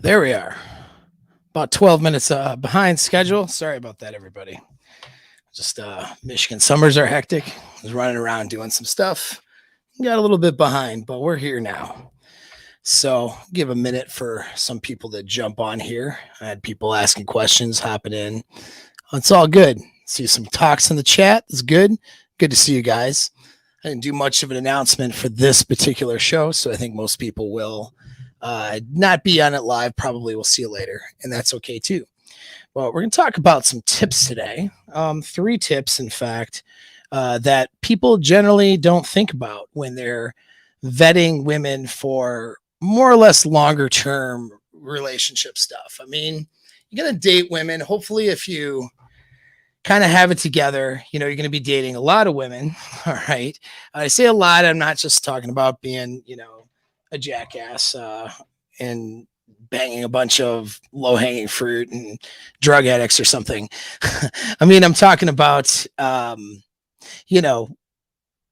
There we are. About 12 minutes behind schedule. Sorry about that, everybody. Just Michigan summers are hectic. I was running around doing some stuff. Got a little bit behind, but we're here now. So give a minute for some people to jump on here. I had people asking questions, hopping in. It's all good. See some talks in the chat. It's good. Good to see you guys. I didn't do much of an announcement for this particular show, so I think most people will not be on it live. Probably we'll see you later, and that's okay too. Well, we're going to talk about some tips today. 3 tips, in fact, that people generally don't think about when they're vetting women for more or less longer term relationship stuff. I mean, you're going to date women. Hopefully, if you kind of have it together, you're going to be dating a lot of women. All right. I say a lot. I'm not just talking about being, a jackass and banging a bunch of low hanging fruit and drug addicts or something. I mean, I'm talking about,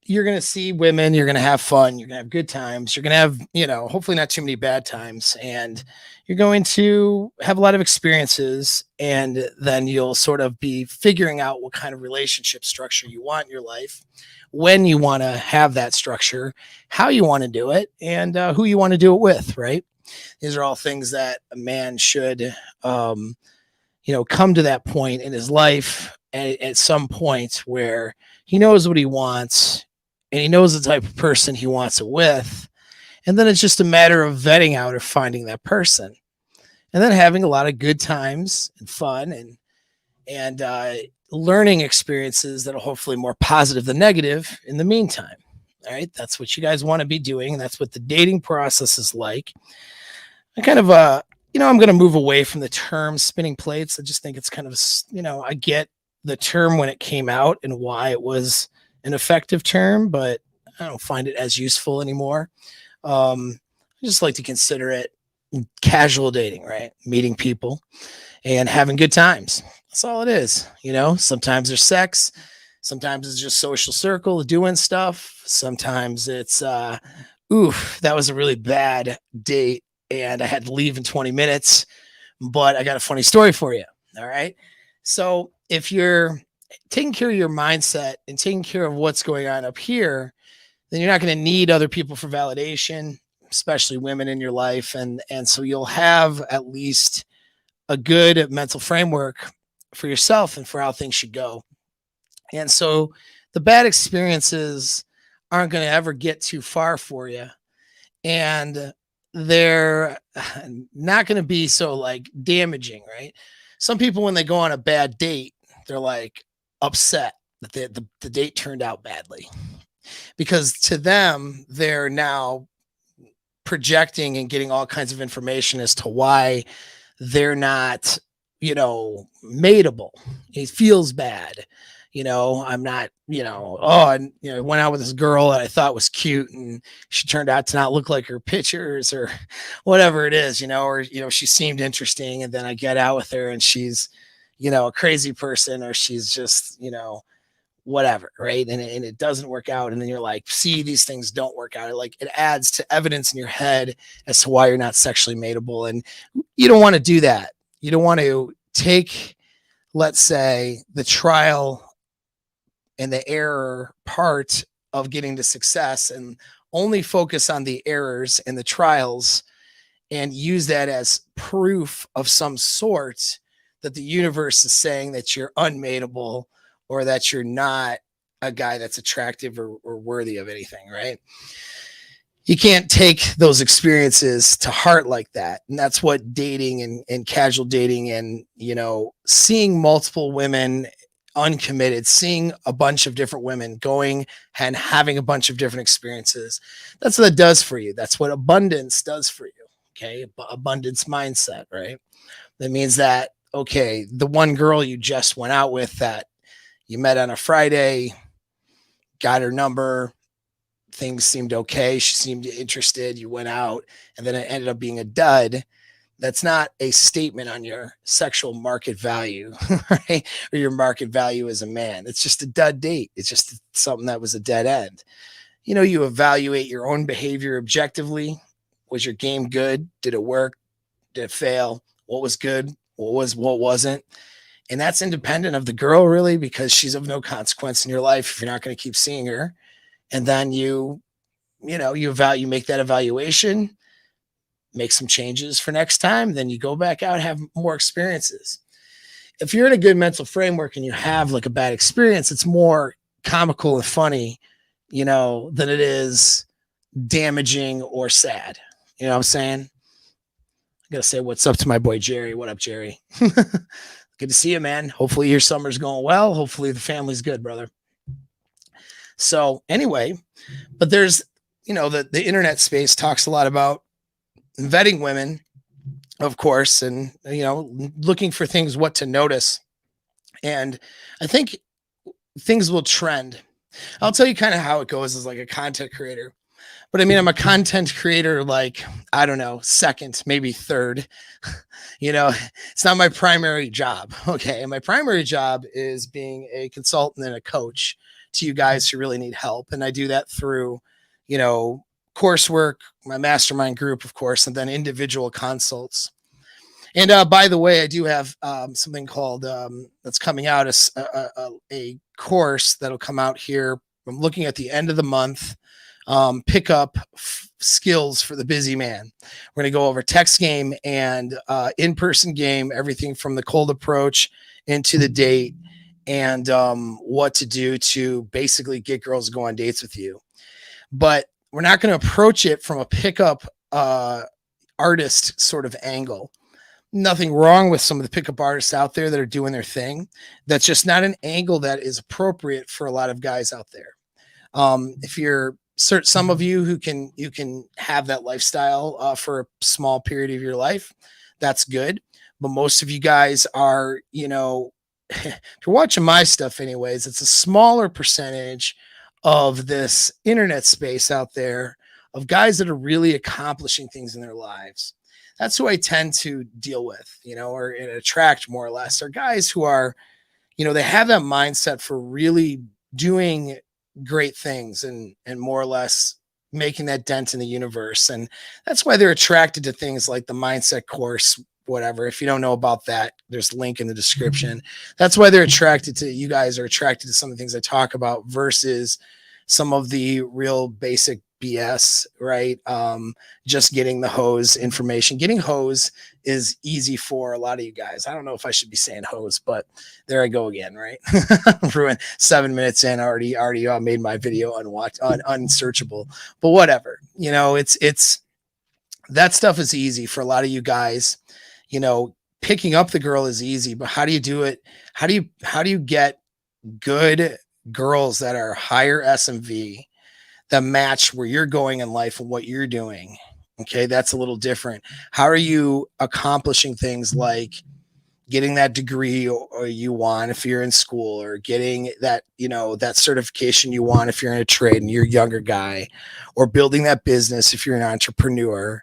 you're going to see women, you're going to have fun, you're going to have good times, you're going to have, hopefully not too many bad times, and you're going to have a lot of experiences, and then you'll sort of be figuring out what kind of relationship structure you want in your life, when you want to have that structure, how you want to do it, and who you want to do it with, right? These are all things that a man should, come to that point in his life at some point where he knows what he wants and he knows the type of person he wants it with. And then it's just a matter of vetting out or finding that person and then having a lot of good times and fun and learning experiences that are hopefully more positive than negative in the meantime. All right. That's what you guys want to be doing. That's what the dating process is like. I kind of, I'm going to move away from the term spinning plates. I just think it's kind of, I get the term when it came out and why it was an effective term, but I don't find it as useful anymore. I just like to consider it casual dating, right? Meeting people and having good times. That's all it is. Sometimes there's sex. Sometimes it's just social circle doing stuff. Sometimes it's, that was a really bad date and I had to leave in 20 minutes, but I got a funny story for you. All right. So if you're taking care of your mindset and taking care of what's going on up here, then you're not going to need other people for validation, especially women in your life. And so you'll have at least a good mental framework for yourself and for how things should go. And so the bad experiences aren't going to ever get too far for you. And they're not going to be so damaging, right? Some people, when they go on a bad date, they're upset that the date turned out badly because to them, they're now projecting and getting all kinds of information as to why they're not, mateable. It feels bad. I'm not, I went out with this girl that I thought was cute and she turned out to not look like her pictures or whatever it is, or, she seemed interesting. And then I get out with her and she's, a crazy person or she's just, whatever. Right. And it doesn't work out. And then you're like, see, these things don't work out. It adds to evidence in your head as to why you're not sexually mateable. And you don't want to do that. You don't want to take, let's say, the trial and the error part of getting to success and only focus on the errors and the trials and use that as proof of some sort that the universe is saying that you're unmateable or that you're not a guy that's attractive or worthy of anything, right? You can't take those experiences to heart like that. And that's what dating and casual dating and, seeing multiple women uncommitted, seeing a bunch of different women going and having a bunch of different experiences. That's what it does for you. That's what abundance does for you. Okay. Abundance mindset, right? That means that, okay, the one girl you just went out with that you met on a Friday, got her number, things seemed okay. She seemed interested. You went out and then it ended up being a dud. That's not a statement on your sexual market value, right? Or your market value as a man. It's just a dud date. It's just something that was a dead end. You evaluate your own behavior objectively. Was your game good? Did it work? Did it fail? What was good? What wasn't? And that's independent of the girl, really, because she's of no consequence in your life if you're not going to keep seeing her. And then you make that evaluation, make some changes for next time, then you go back out, have more experiences. If you're in a good mental framework and you have like a bad experience, it's more comical and funny, than it is damaging or sad. You know what I'm saying? I gotta say what's up to my boy Jerry. What up, Jerry? Good to see you, man. Hopefully your summer's going well. Hopefully the family's good, brother. So anyway, but there's, the internet space talks a lot about vetting women, of course, and, looking for things, what to notice. And I think things will trend. I'll tell you kind of how it goes as like a content creator. But I mean, I'm a content creator, like, I don't know, second, maybe third. It's not my primary job. Okay. And my primary job is being a consultant and a coach to you guys who really need help. And I do that through, coursework, my mastermind group, of course, and then individual consults. And by the way, I do have something called that's coming out, a course that'll come out here. I'm looking at the end of the month. Pick up skills for the busy man. We're going to go over text game and in-person game, everything from the cold approach into the date, and what to do to basically get girls to go on dates with you. But we're not going to approach it from a pickup artist sort of angle. Nothing wrong with some of the pickup artists out there that are doing their thing. That's just not an angle that is appropriate for a lot of guys out there. If you're some of you who can have that lifestyle for a small period of your life, that's good. But most of you guys are, if you're watching my stuff anyways, it's a smaller percentage of this internet space out there of guys that are really accomplishing things in their lives. That's who I tend to deal with, or attract more or less, are guys who are, they have that mindset for really doing great things and more or less making that dent in the universe. And that's why they're attracted to things like the mindset course, whatever. If you don't know about that, there's a link in the description. That's why you guys are attracted to some of the things I talk about versus some of the real basic BS, right? Just getting the hose information. Getting hose is easy for a lot of you guys. I don't know if I should be saying hose, but there I go again, right? Ruined 7 minutes in, already made my video unsearchable. But whatever, it's that stuff is easy for a lot of you guys. Picking up the girl is easy, but how do you do it? How do you get good girls that are higher SMV that match where you're going in life and what you're doing? Okay, that's a little different. How are you accomplishing things like getting that degree or you want if you're in school, or getting that, that certification you want if you're in a trade and you're a younger guy, or building that business if you're an entrepreneur,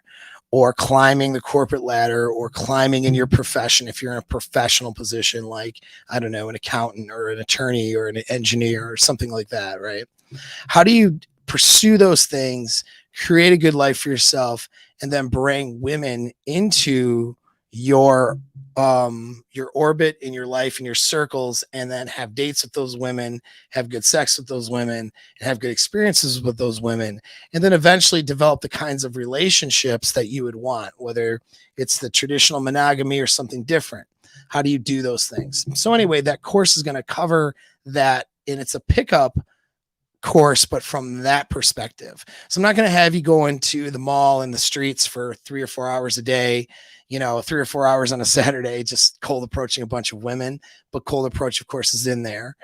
or climbing the corporate ladder, or climbing in your profession if you're in a professional position, like, I don't know, an accountant or an attorney or an engineer or something like that, right? How do you pursue those things, create a good life for yourself, and then bring women into your orbit, in your life, in your circles, and then have dates with those women, have good sex with those women, and have good experiences with those women, and then eventually develop the kinds of relationships that you would want, whether it's the traditional monogamy or something different. How do you do those things? So anyway, that course is going to cover that, and it's a pickup course, but from that perspective. So I'm not going to have you go into the mall and the streets for 3 or 4 hours a day, 3 or 4 hours on a Saturday, just cold approaching a bunch of women. But cold approach, of course, is in there.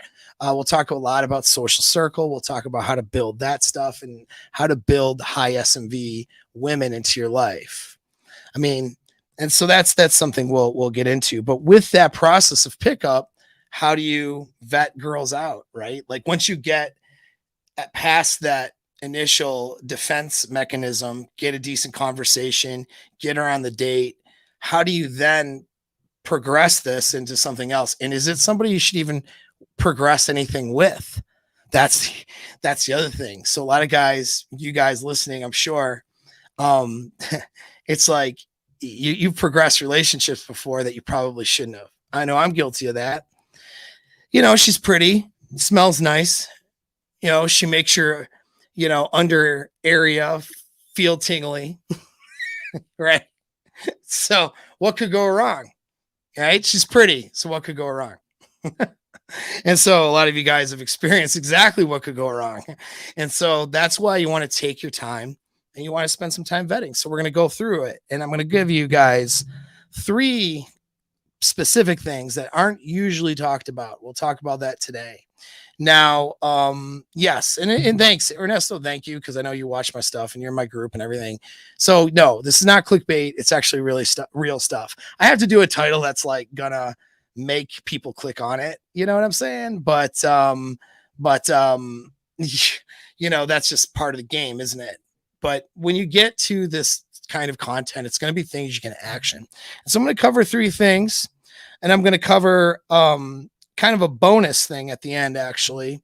We'll talk a lot about social circle. We'll talk about how to build that stuff and how to build high SMV women into your life. I mean, and so that's something we'll get into. But with that process of pickup, how do you vet girls out, right? Like once you get past that initial defense mechanism, get a decent conversation, get her on the date, how do you then progress this into something else? And is it somebody you should even progress anything with? That's the other thing. So a lot of guys, you guys listening, I'm sure, it's like, you've progressed relationships before that you probably shouldn't have. I know I'm guilty of that. She's pretty, smells nice. She makes your, under area feel tingly, right? So what could go wrong? Right? She's pretty. So what could go wrong? And so a lot of you guys have experienced exactly what could go wrong. And so that's why you want to take your time and you want to spend some time vetting. So we're going to go through it and I'm going to give you guys 3 specific things that aren't usually talked about. We'll talk about that today. Now, yes, and thanks, Ernesto. Thank you, because I know you watch my stuff and you're in my group and everything. So no, this is not clickbait. It's actually really real stuff. I have to do a title that's like gonna make people click on it. You know what I'm saying? But that's just part of the game, isn't it? But when you get to this kind of content, it's going to be things you can action. So I'm going to cover 3 things, and I'm going to cover kind of a bonus thing at the end, actually.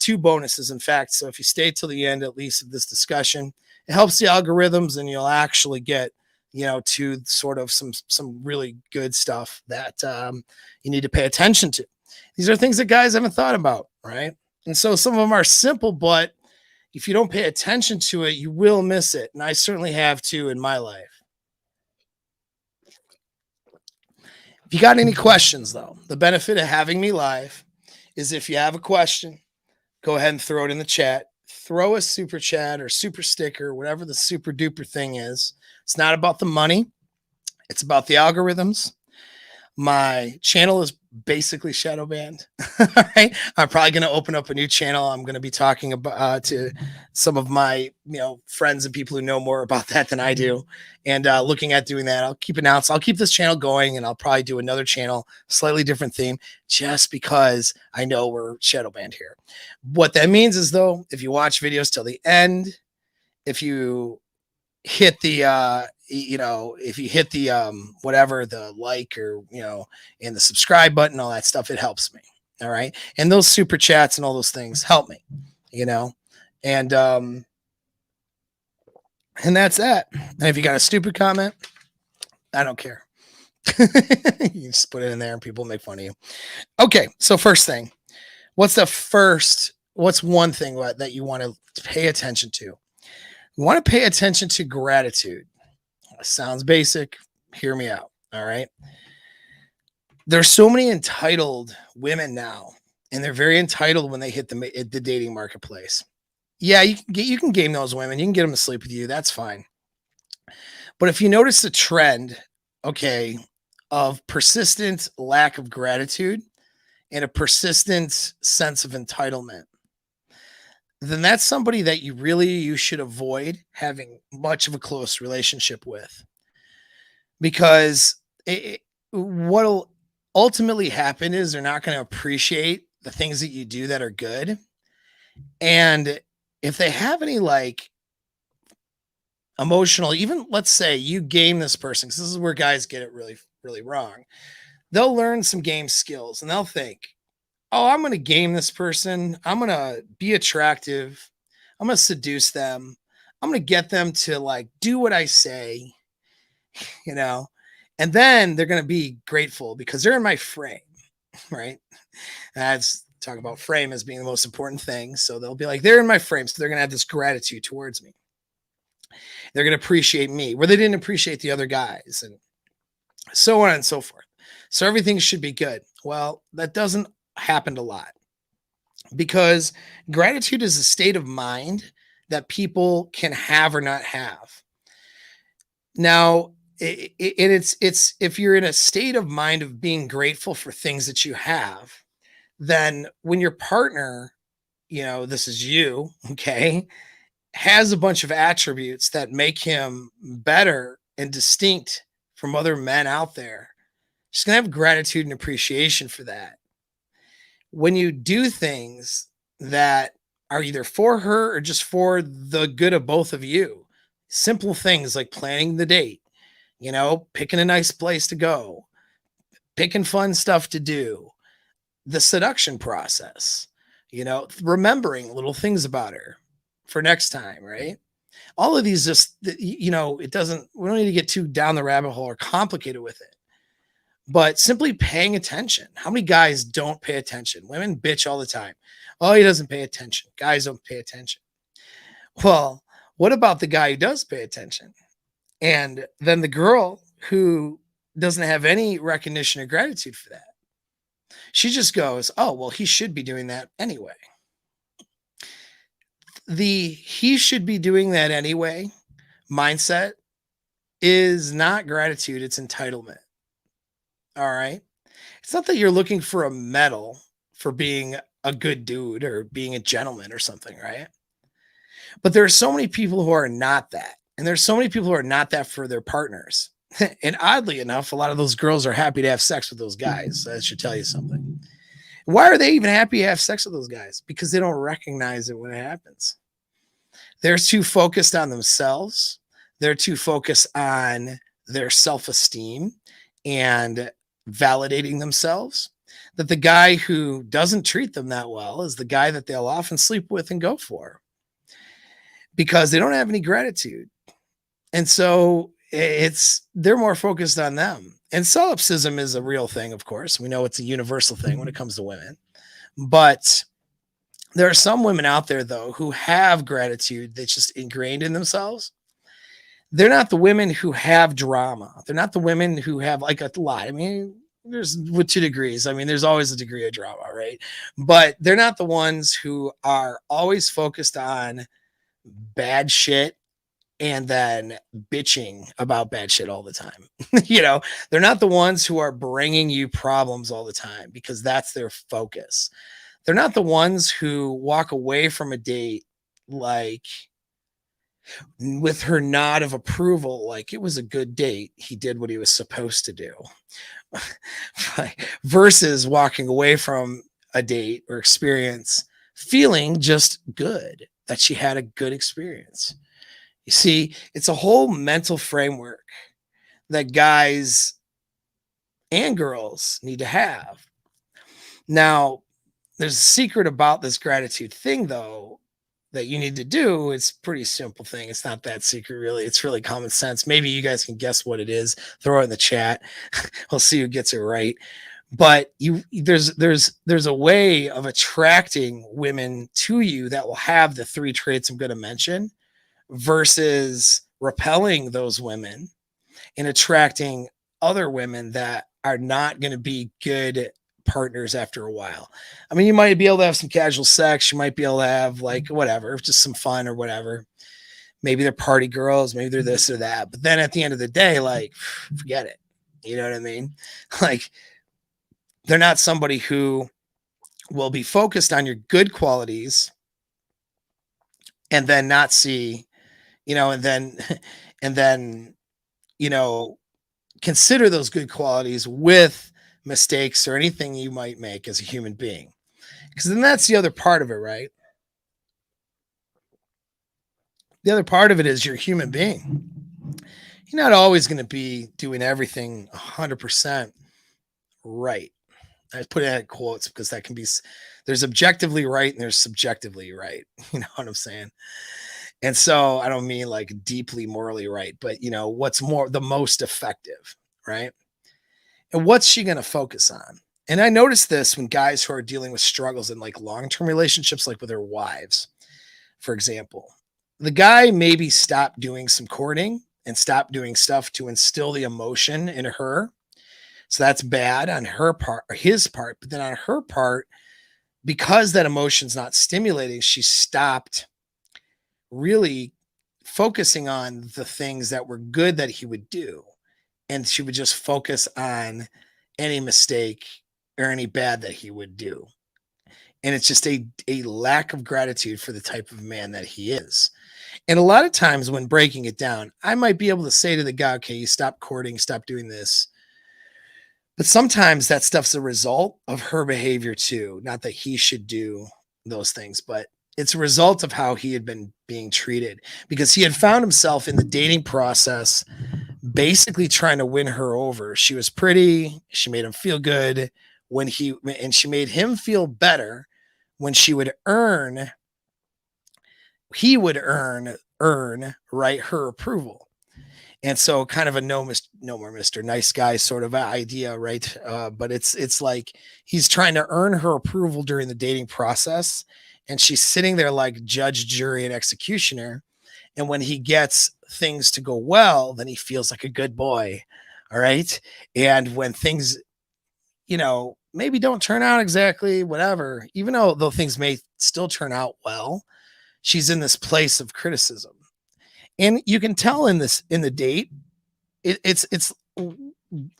2 bonuses, in fact. So if you stay till the end, at least of this discussion, it helps the algorithms and you'll actually get, to sort of some really good stuff that you need to pay attention to. These are things that guys haven't thought about, right? And so some of them are simple, but if you don't pay attention to it, you will miss it. And I certainly have too in my life. If you got any questions, though, the benefit of having me live is if you have a question, go ahead and throw it in the chat. Throw a super chat or super sticker, whatever the super duper thing is. It's not about the money. It's about the algorithms. My channel is basically shadow banned. All right. I'm probably going to open up a new channel. I'm going to be talking about to some of my, friends and people who know more about that than I do. And looking at doing that, I'll keep this channel going and I'll probably do another channel, slightly different theme, just because I know we're shadow banned here. What that means is, though, if you watch videos till the end, if you hit the if you hit the whatever, the like, or and the subscribe button, all that stuff, it helps me. All right. And those super chats and all those things help me, and that's that. And if you got a stupid comment, I don't care. You just put it in there and people make fun of you. Okay, so first thing, what's one thing that you want to pay attention to? You want to pay attention to gratitude. Sounds basic. Hear me out. All right. There's so many entitled women now, and they're very entitled when they hit the dating marketplace. Yeah, you can game those women. You can get them to sleep with you. That's fine. But if you notice the trend, okay, of persistent lack of gratitude and a persistent sense of entitlement, then that's somebody that you should avoid having much of a close relationship with, because what'll ultimately happen is they're not going to appreciate the things that you do that are good. And if they have any like emotional, even let's say you game this person, because this is where guys get it really, really wrong. They'll learn some game skills and they'll think, oh, I'm going to game this person. I'm going to be attractive. I'm going to seduce them. I'm going to get them to like do what I say, and then they're going to be grateful because they're in my frame, right? That's talk about frame as being the most important thing. So they'll be like, they're in my frame. So they're going to have this gratitude towards me. They're going to appreciate me where they didn't appreciate the other guys, and so on and so forth. So everything should be good. Well, that doesn't happen a lot, because gratitude is a state of mind that people can have or not have. Now, it's if you're in a state of mind of being grateful for things that you have, then when your partner, this is you, okay, has a bunch of attributes that make him better and distinct from other men out there, she's going to have gratitude and appreciation for that. When you do things that are either for her or just for the good of both of you, simple things like planning the date, picking a nice place to go, picking fun stuff to do, the seduction process, remembering little things about her for next time, right? All of these just, it doesn't, we don't need to get too down the rabbit hole or complicated with it, but simply paying attention. How many guys don't pay attention? Women bitch all the time. Oh, he doesn't pay attention. Guys don't pay attention. Well, what about the guy who does pay attention? And then the girl who doesn't have any recognition or gratitude for that. She just goes, oh, well, he should be doing that anyway. The he should be doing that anyway mindset is not gratitude, it's entitlement. All right. It's not that you're looking for a medal for being a good dude or being a gentleman or something, right? But there are so many people who are not that. And there's so many people who are not that for their partners. And oddly enough, a lot of those girls are happy to have sex with those guys. So that should tell you something. Why are they even happy to have sex with those guys? Because they don't recognize it when it happens. They're too focused on themselves. They're too focused on their self-esteem and validating themselves, that the guy who doesn't treat them that well is the guy that they'll often sleep with and go for, because they don't have any gratitude. And so they're more focused on them. And solipsism is a real thing, of course. We know it's a universal thing when it comes to women. But there are some women out there, though, who have gratitude that's just ingrained in themselves. They're not the women who have drama. They're not the women who have like a lot. I mean, there's with 2 degrees. I mean, there's always a degree of drama, right? But they're not the ones who are always focused on bad shit and then bitching about bad shit all the time. They're not the ones who are bringing you problems all the time because that's their focus. They're not the ones who walk away from a date like with her nod of approval, like it was a good date. He did what he was supposed to do. Versus walking away from a date or experience feeling just good, that she had a good experience. You see, it's a whole mental framework that guys and girls need to have. Now, there's a secret about this gratitude thing, though, that you need to do. It's a pretty simple thing. It's not that secret, really. It's really common sense. Maybe you guys can guess what it is. Throw it in the chat. We'll see who gets it right. But there's a way of attracting women to you that will have the 3 traits I'm going to mention, versus repelling those women and attracting other women that are not going to be good partners after a while. I mean, you might be able to have some casual sex. You might be able to have like whatever, just some fun or whatever. Maybe they're party girls. Maybe they're this or that. But then at the end of the day, like, forget it. You know what I mean? Like, they're not somebody who will be focused on your good qualities and then not see, and then, consider those good qualities with mistakes or anything you might make as a human being. Because then that's the other part of it, right? The other part of it is you're a human being. You're not always going to be doing everything 100% right. I put it in quotes because that can be, there's objectively right and there's subjectively right. You know what I'm saying? And so I don't mean like deeply morally right, but what's more the most effective, right? And what's she going to focus on? And I noticed this when guys who are dealing with struggles in like long-term relationships, like with their wives, for example, the guy maybe stopped doing some courting and stopped doing stuff to instill the emotion in her. So that's bad on her part, or his part. But then on her part, because that emotion's not stimulating, she stopped really focusing on the things that were good that he would do. And she would just focus on any mistake or any bad that he would do. And it's just a lack of gratitude for the type of man that he is. And a lot of times when breaking it down, I might be able to say to the guy, okay, you stop courting, stop doing this. But sometimes that stuff's a result of her behavior too. Not that he should do those things, but it's a result of how he had been being treated, because he had found himself in the dating process basically trying to win her over. She was pretty. She made him feel good and she made him feel better when he would earn earn, right, her approval. And so kind of a no more Mr. Nice Guy sort of idea, right? But it's like he's trying to earn her approval during the dating process. And she's sitting there like judge, jury, and executioner. And when he gets things to go well, then he feels like a good boy. All right. And when things, maybe don't turn out exactly whatever, even though things may still turn out well, she's in this place of criticism. And you can tell in the date, it's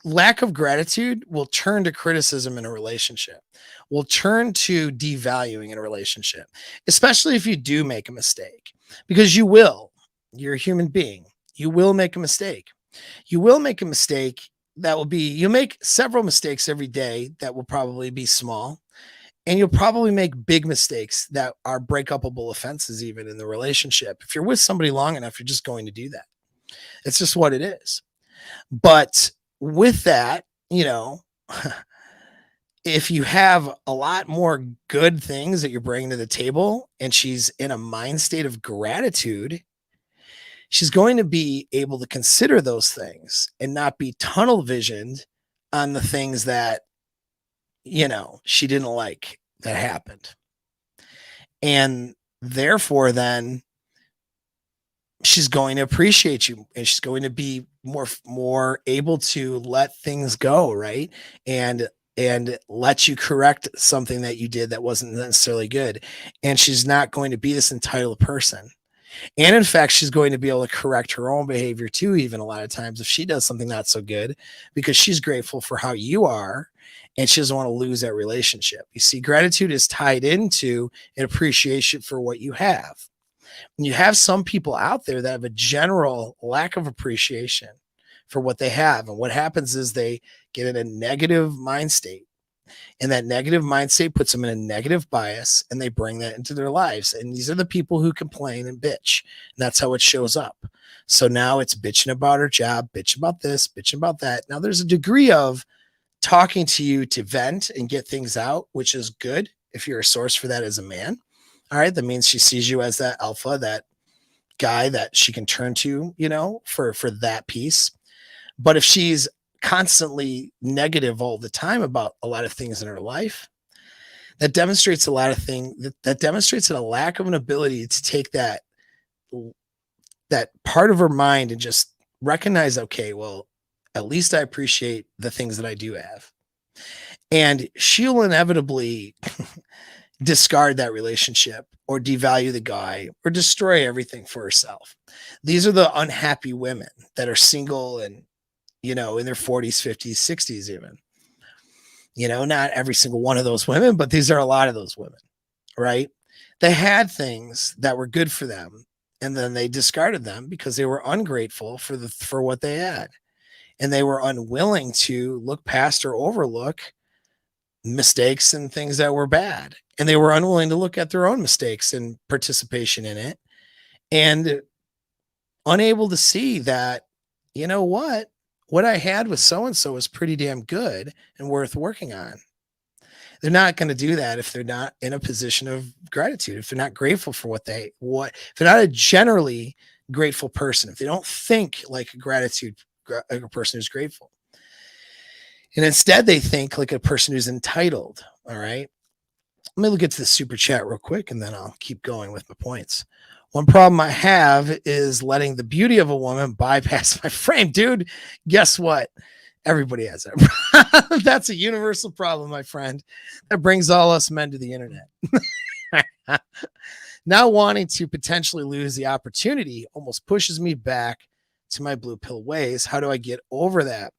lack of gratitude will turn to criticism in a relationship, will turn to devaluing in a relationship, especially if you do make a mistake, because you will. You're a human being. You will make a mistake. You will make a mistake that will be, you make several mistakes every day that will probably be small. And you'll probably make big mistakes that are breakupable offenses, even in the relationship. If you're with somebody long enough, you're just going to do that. It's just what it is. But with that, if you have a lot more good things that you're bringing to the table and she's in a mind state of gratitude, she's going to be able to consider those things and not be tunnel visioned on the things that, she didn't like that happened. And therefore, then she's going to appreciate you and she's going to be more able to let things go, right? And let you correct something that you did that wasn't necessarily good. And she's not going to be this entitled person. And in fact, she's going to be able to correct her own behavior too, even a lot of times if she does something not so good, because she's grateful for how you are and she doesn't want to lose that relationship. You see, gratitude is tied into an appreciation for what you have. And you have some people out there that have a general lack of appreciation for what they have. And what happens is they get in a negative mind state. And that negative mind state puts them in a negative bias and they bring that into their lives. And these are the people who complain and bitch. And that's how it shows up. So now it's bitching about her job, bitching about this, bitching about that. Now there's a degree of talking to you to vent and get things out, which is good if you're a source for that as a man. All right. That means she sees you as that alpha, that guy that she can turn to, for that piece. But if she's constantly negative all the time about a lot of things in her life, that demonstrates a lot of things that demonstrates a lack of an ability to take that part of her mind and just recognize, okay, well, at least I appreciate the things that I do have. And she'll inevitably discard that relationship or devalue the guy or destroy everything for herself. These are the unhappy women that are single and, in their 40s, 50s, 60s, even. Not every single one of those women, but these are a lot of those women, right? They had things that were good for them and then they discarded them because they were ungrateful for what they had. And they were unwilling to look past or overlook mistakes and things that were bad. And they were unwilling to look at their own mistakes and participation in it and unable to see that, what I had with so-and-so was pretty damn good and worth working on. They're not going to do that if they're not in a position of gratitude, if they're not grateful for if they're not a generally grateful person, if they don't think like a person who's grateful. And instead they think like a person who's entitled. All right. Let me look at the super chat real quick and then I'll keep going with my points. One problem I have is letting the beauty of a woman bypass my frame. Dude, guess what? Everybody has that. That's a universal problem, my friend. That brings all us men to the internet. Now wanting to potentially lose the opportunity almost pushes me back to my blue pill ways. How do I get over that?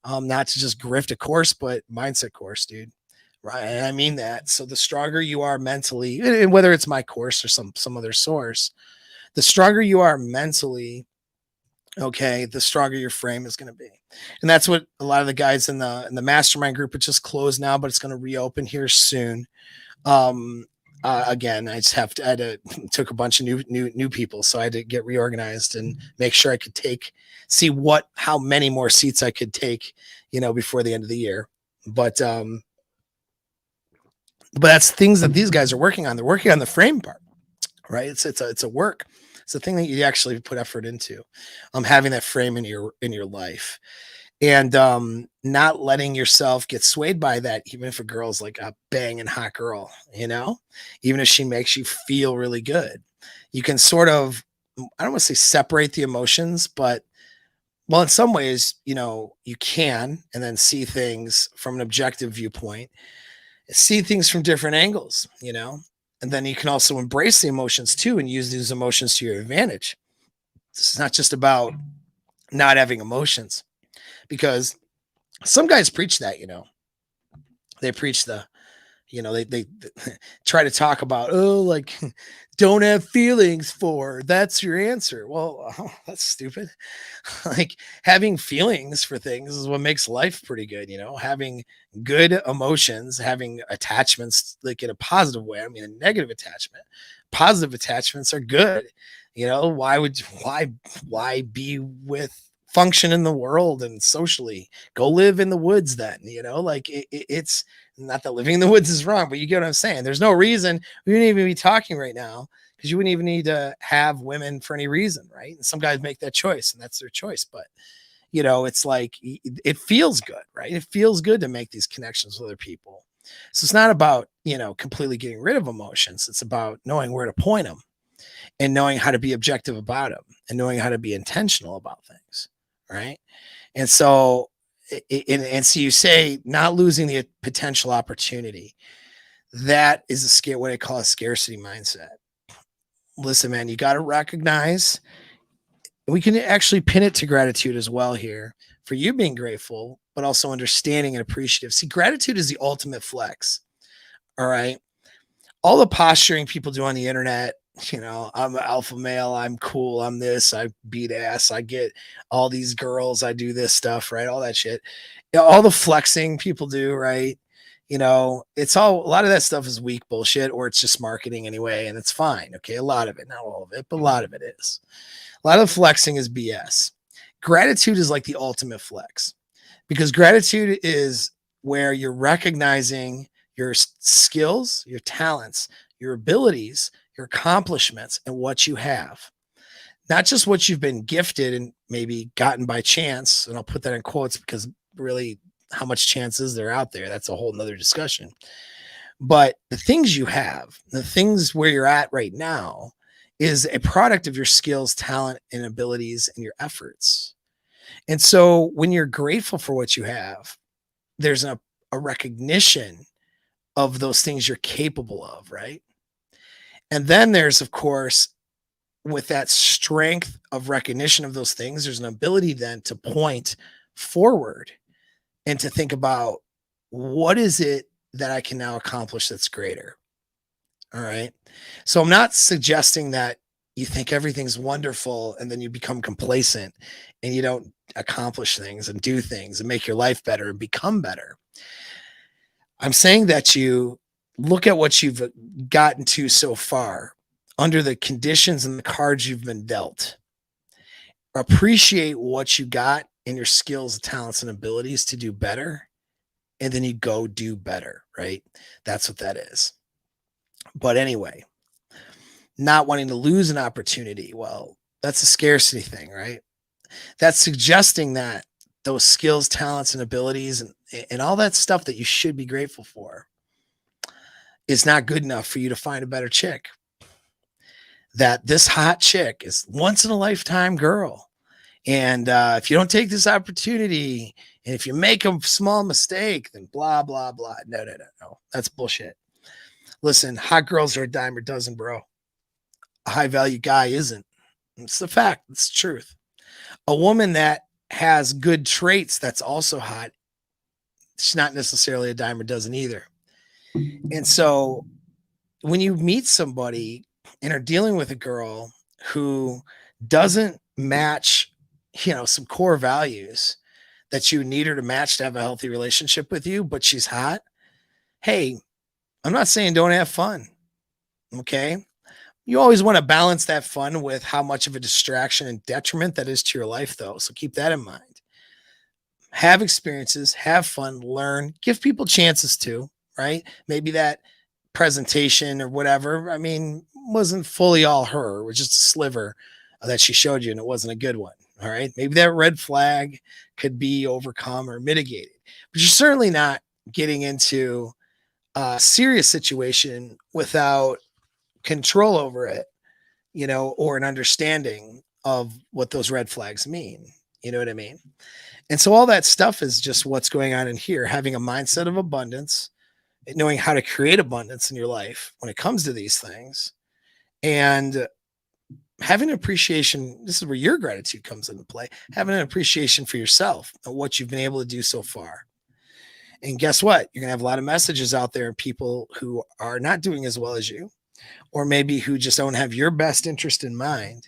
Not to just grift a course, but mindset course, dude. Right. I mean that. So the stronger you are mentally, and whether it's my course or some other source, the stronger you are mentally, okay, the stronger your frame is going to be. And that's what a lot of the guys in the mastermind group, it just closed now, but it's going to reopen here soon. Again, I took a bunch of new people. So I had to get reorganized and make sure I could see how many more seats I could take, before the end of the year. But that's things that these guys are working on. They're working on the frame part, right? It's a work. It's a thing that you actually put effort into. Having that frame in your life, and not letting yourself get swayed by that, even if a girl's like a banging hot girl, even if she makes you feel really good. You can sort of, I don't want to say separate the emotions, but well, in some ways, you can, and then see things from an objective viewpoint, see things from different angles, and then you can also embrace the emotions too and use these emotions to your advantage. It's not just about not having emotions, because some guys preach that, they preach they try to talk about, oh, like, don't have feelings for, that's your answer. Well, that's stupid. Like, having feelings for things is what makes life pretty good, having good emotions, having attachments, like in a positive way. I mean, a negative attachment, positive attachments are good. Why be with, function in the world and socially, go live in the woods then, like it's not that living in the woods is wrong, but you get what I'm saying. There's no reason we wouldn't even be talking right now, because you wouldn't even need to have women for any reason, right? And some guys make that choice, and that's their choice. But it's like, it feels good, right? It feels good to make these connections with other people. So it's not about completely getting rid of emotions. It's about knowing where to point them, and knowing how to be objective about them, and knowing how to be intentional about things, right? And so, and so you say not losing the potential opportunity. That is what I call a scarcity mindset. Listen, man, you got to recognize, we can actually pin it to gratitude as well here, for you being grateful, but also understanding and appreciative. See, gratitude is the ultimate flex. All right. All the posturing people do on the internet, I'm an alpha male, I'm cool, I'm this, I beat ass, I get all these girls, I do this stuff, right? All that shit. All the flexing people do, right? It's all, a lot of that stuff is weak bullshit, or it's just marketing anyway, and it's fine. Okay. A lot of it, not all of it, but a lot of it is. A lot of flexing is BS. Gratitude is like the ultimate flex, because gratitude is where you're recognizing your skills, your talents, your abilities, your accomplishments, and what you have. Not just what you've been gifted and maybe gotten by chance. And I'll put that in quotes, because really, how much chance is there out there? That's a whole nother discussion. But the things you have, the things where you're at right now, is a product of your skills, talent, and abilities, and your efforts. And so when you're grateful for what you have, there's a recognition of those things you're capable of, right? And then there's, of course, with that strength of recognition of those things, there's an ability then to point forward and to think about, what is it that I can now accomplish that's greater? All right. So I'm not suggesting that you think everything's wonderful and then you become complacent and you don't accomplish things and do things and make your life better and become better. I'm saying that you look at what you've gotten to so far under the conditions and the cards you've been dealt. Appreciate what you got in your skills, talents, and abilities to do better. And then you go do better, right? That's what that is. But anyway, not wanting to lose an opportunity. Well, that's a scarcity thing, right? That's suggesting that those skills, talents, and abilities, and all that stuff that you should be grateful for, is not good enough for you to find a better chick. That this hot chick is once in a lifetime girl. And if you don't take this opportunity, and if you make a small mistake, then blah, blah, blah. No. That's bullshit. Listen, hot girls are a dime a dozen, bro. A high value guy isn't. It's the fact. It's the truth. A woman that has good traits that's also hot, she's not necessarily a dime a dozen either. And so when you meet somebody and are dealing with a girl who doesn't match, some core values that you need her to match to have a healthy relationship with you, but she's hot, hey, I'm not saying don't have fun. Okay. You always want to balance that fun with how much of a distraction and detriment that is to your life, though. So keep that in mind. Have experiences, have fun, learn, give people chances too, right? Maybe that presentation or whatever, I mean, wasn't fully all her. It was just a sliver that she showed you, and it wasn't a good one. All right. Maybe that red flag could be overcome or mitigated, but you're certainly not getting into a serious situation without control over it, or an understanding of what those red flags mean. You know what I mean? And so all that stuff is just what's going on in here, having a mindset of abundance, knowing how to create abundance in your life when it comes to these things, and having an appreciation. This is where your gratitude comes into play, having an appreciation for yourself and what you've been able to do so far. And guess what? You're going to have a lot of messages out there, people who are not doing as well as you, or maybe who just don't have your best interest in mind,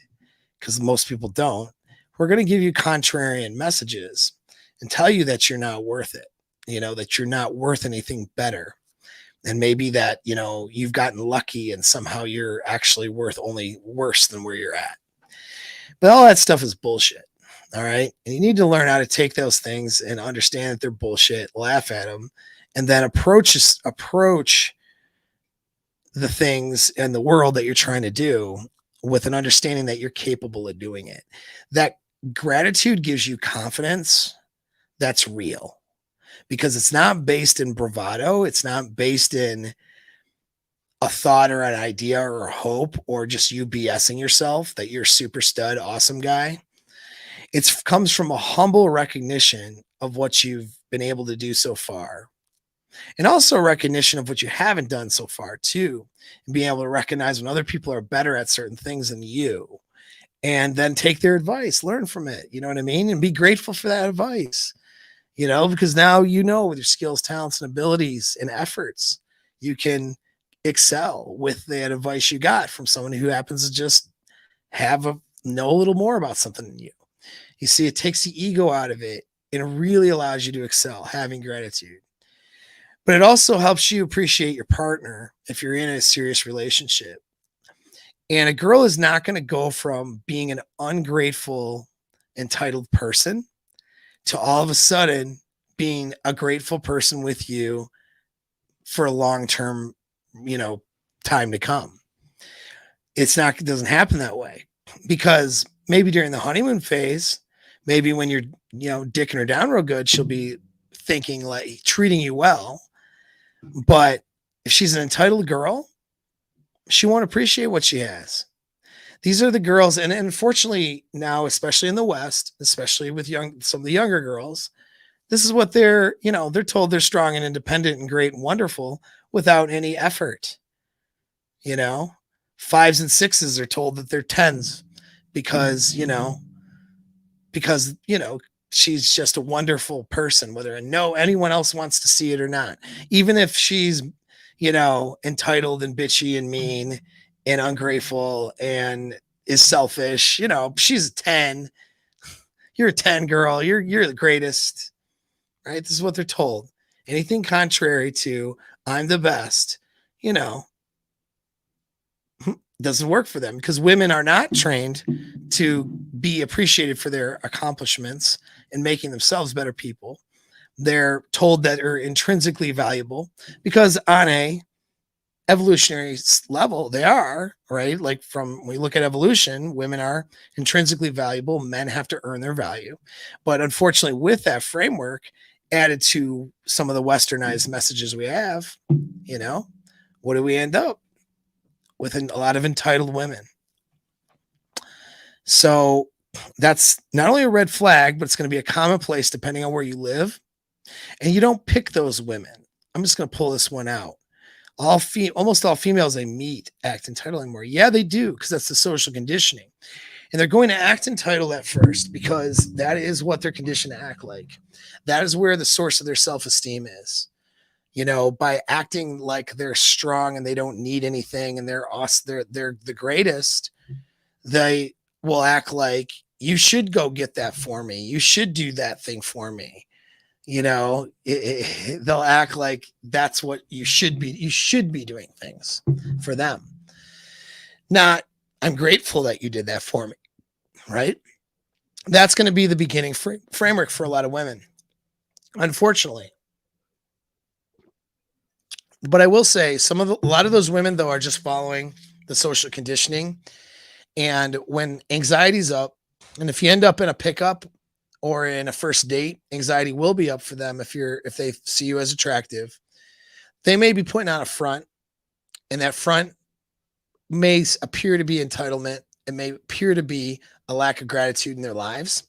because most people don't. We're going to give you contrarian messages and tell you that you're not worth it, that you're not worth anything better. And maybe that, you've gotten lucky and somehow you're actually worth only worse than where you're at. But all that stuff is bullshit. All right. And you need to learn how to take those things and understand that they're bullshit, laugh at them, and then approach the things in the world that you're trying to do with an understanding that you're capable of doing it. That gratitude gives you confidence that's real, because it's not based in bravado. It's not based in a thought or an idea or a hope or just you BSing yourself that you're super stud, awesome guy. It comes from a humble recognition of what you've been able to do so far, and also recognition of what you haven't done so far too, and being able to recognize when other people are better at certain things than you, and then take their advice, learn from it. You know what I mean? And be grateful for that advice, because now, with your skills, talents, and abilities and efforts, you can with that advice you got from someone who happens to just know a little more about something than you. You see, it takes the ego out of it and it really allows you to excel, having gratitude. But it also helps you appreciate your partner if you're in a serious relationship. And a girl is not going to go from being an ungrateful, entitled person to all of a sudden being a grateful person with you for a long-term, time to come. It doesn't happen that way, because maybe during the honeymoon phase, maybe when you're, dicking her down real good, she'll be thinking like treating you well. But if she's an entitled girl, she won't appreciate what she has. These are the girls. And unfortunately now, especially in the West, especially with some of the younger girls, this is what they're told. They're strong and independent and great and wonderful without any effort. 5s and 6s are told that they're 10s because she's just a wonderful person, whether anyone else wants to see it or not. Even if she's, entitled and bitchy and mean and ungrateful and is selfish, she's a 10. You're a 10, girl. You're the greatest. Right? This is what they're told. Anything contrary to I'm the best, doesn't work for them, because women are not trained to be appreciated for their accomplishments and making themselves better people. They're told that they're intrinsically valuable, because on a evolutionary level, they are, right? Like when we look at evolution, women are intrinsically valuable. Men have to earn their value. But unfortunately, with that framework added to some of the westernized messages we have, what do we end up with? A lot of entitled women. So that's not only a red flag, but it's going to be a commonplace depending on where you live. And you don't pick those women. I'm just going to pull this one out. Almost all females I meet act entitled more. Yeah, they do, because that's the social conditioning. And they're going to act entitled at first because that is what they're conditioned to act like. That is where the source of their self-esteem is. By acting like they're strong and they don't need anything and they're the greatest, they will act like you should go get that for me. You should do that thing for me. They'll act like that's what you should be. You should be doing things for them. Not, I'm grateful that you did that for me. Right? That's going to be the beginning framework for a lot of women. Unfortunately, But I will say a lot of those women though are just following the social conditioning. And when anxiety's up, and if you end up in a pickup or in a first date, anxiety will be up for them if they see you as attractive. They may be putting on a front, and that front may appear to be entitlement. It may appear to be a lack of gratitude in their lives.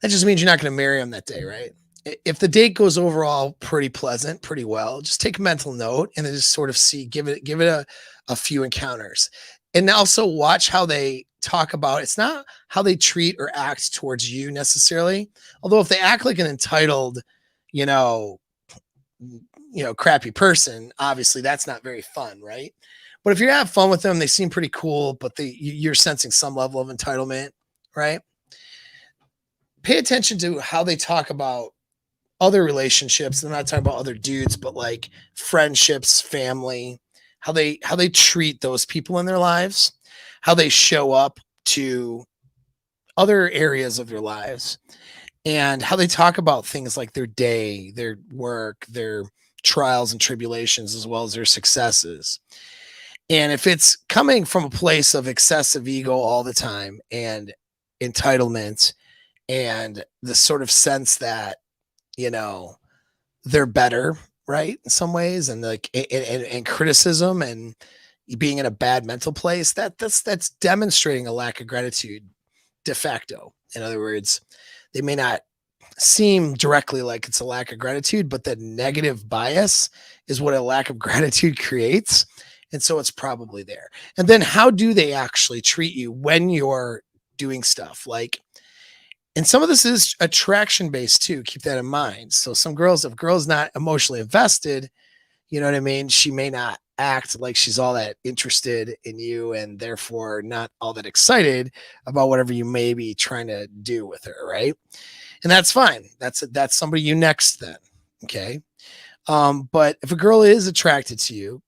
That just means you're not going to marry them that day, right? If the date goes overall pretty pleasant, pretty well, just take a mental note and then just sort of give it a few encounters. And also watch how they talk about it's not how they treat or act towards you necessarily. Although if they act like an entitled, you know, crappy person, obviously that's not very fun, right? But if you have fun with them, they seem pretty cool, but you're sensing some level of entitlement, right? Pay attention to how they talk about other relationships. I'm not talking about other dudes, but like friendships, family, how they treat those people in their lives, how they show up to other areas of their lives, and how they talk about things like their day, their work, their trials and tribulations, as well as their successes. And if it's coming from a place of excessive ego all the time and entitlement and the sort of sense that, they're better, right? In some ways, and like and criticism and being in a bad mental place, that's demonstrating a lack of gratitude de facto. In other words, they may not seem directly like it's a lack of gratitude, but the negative bias is what a lack of gratitude creates. And so it's probably there. And then how do they actually treat you when you're doing stuff like, and some of this is attraction based too. Keep that in mind. So some girls, if girl's not emotionally invested, you know what I mean? She may not act like she's all that interested in you and therefore not all that excited about whatever you may be trying to do with her, right? And that's fine. That's somebody you next then. Okay. But if a girl is attracted to you,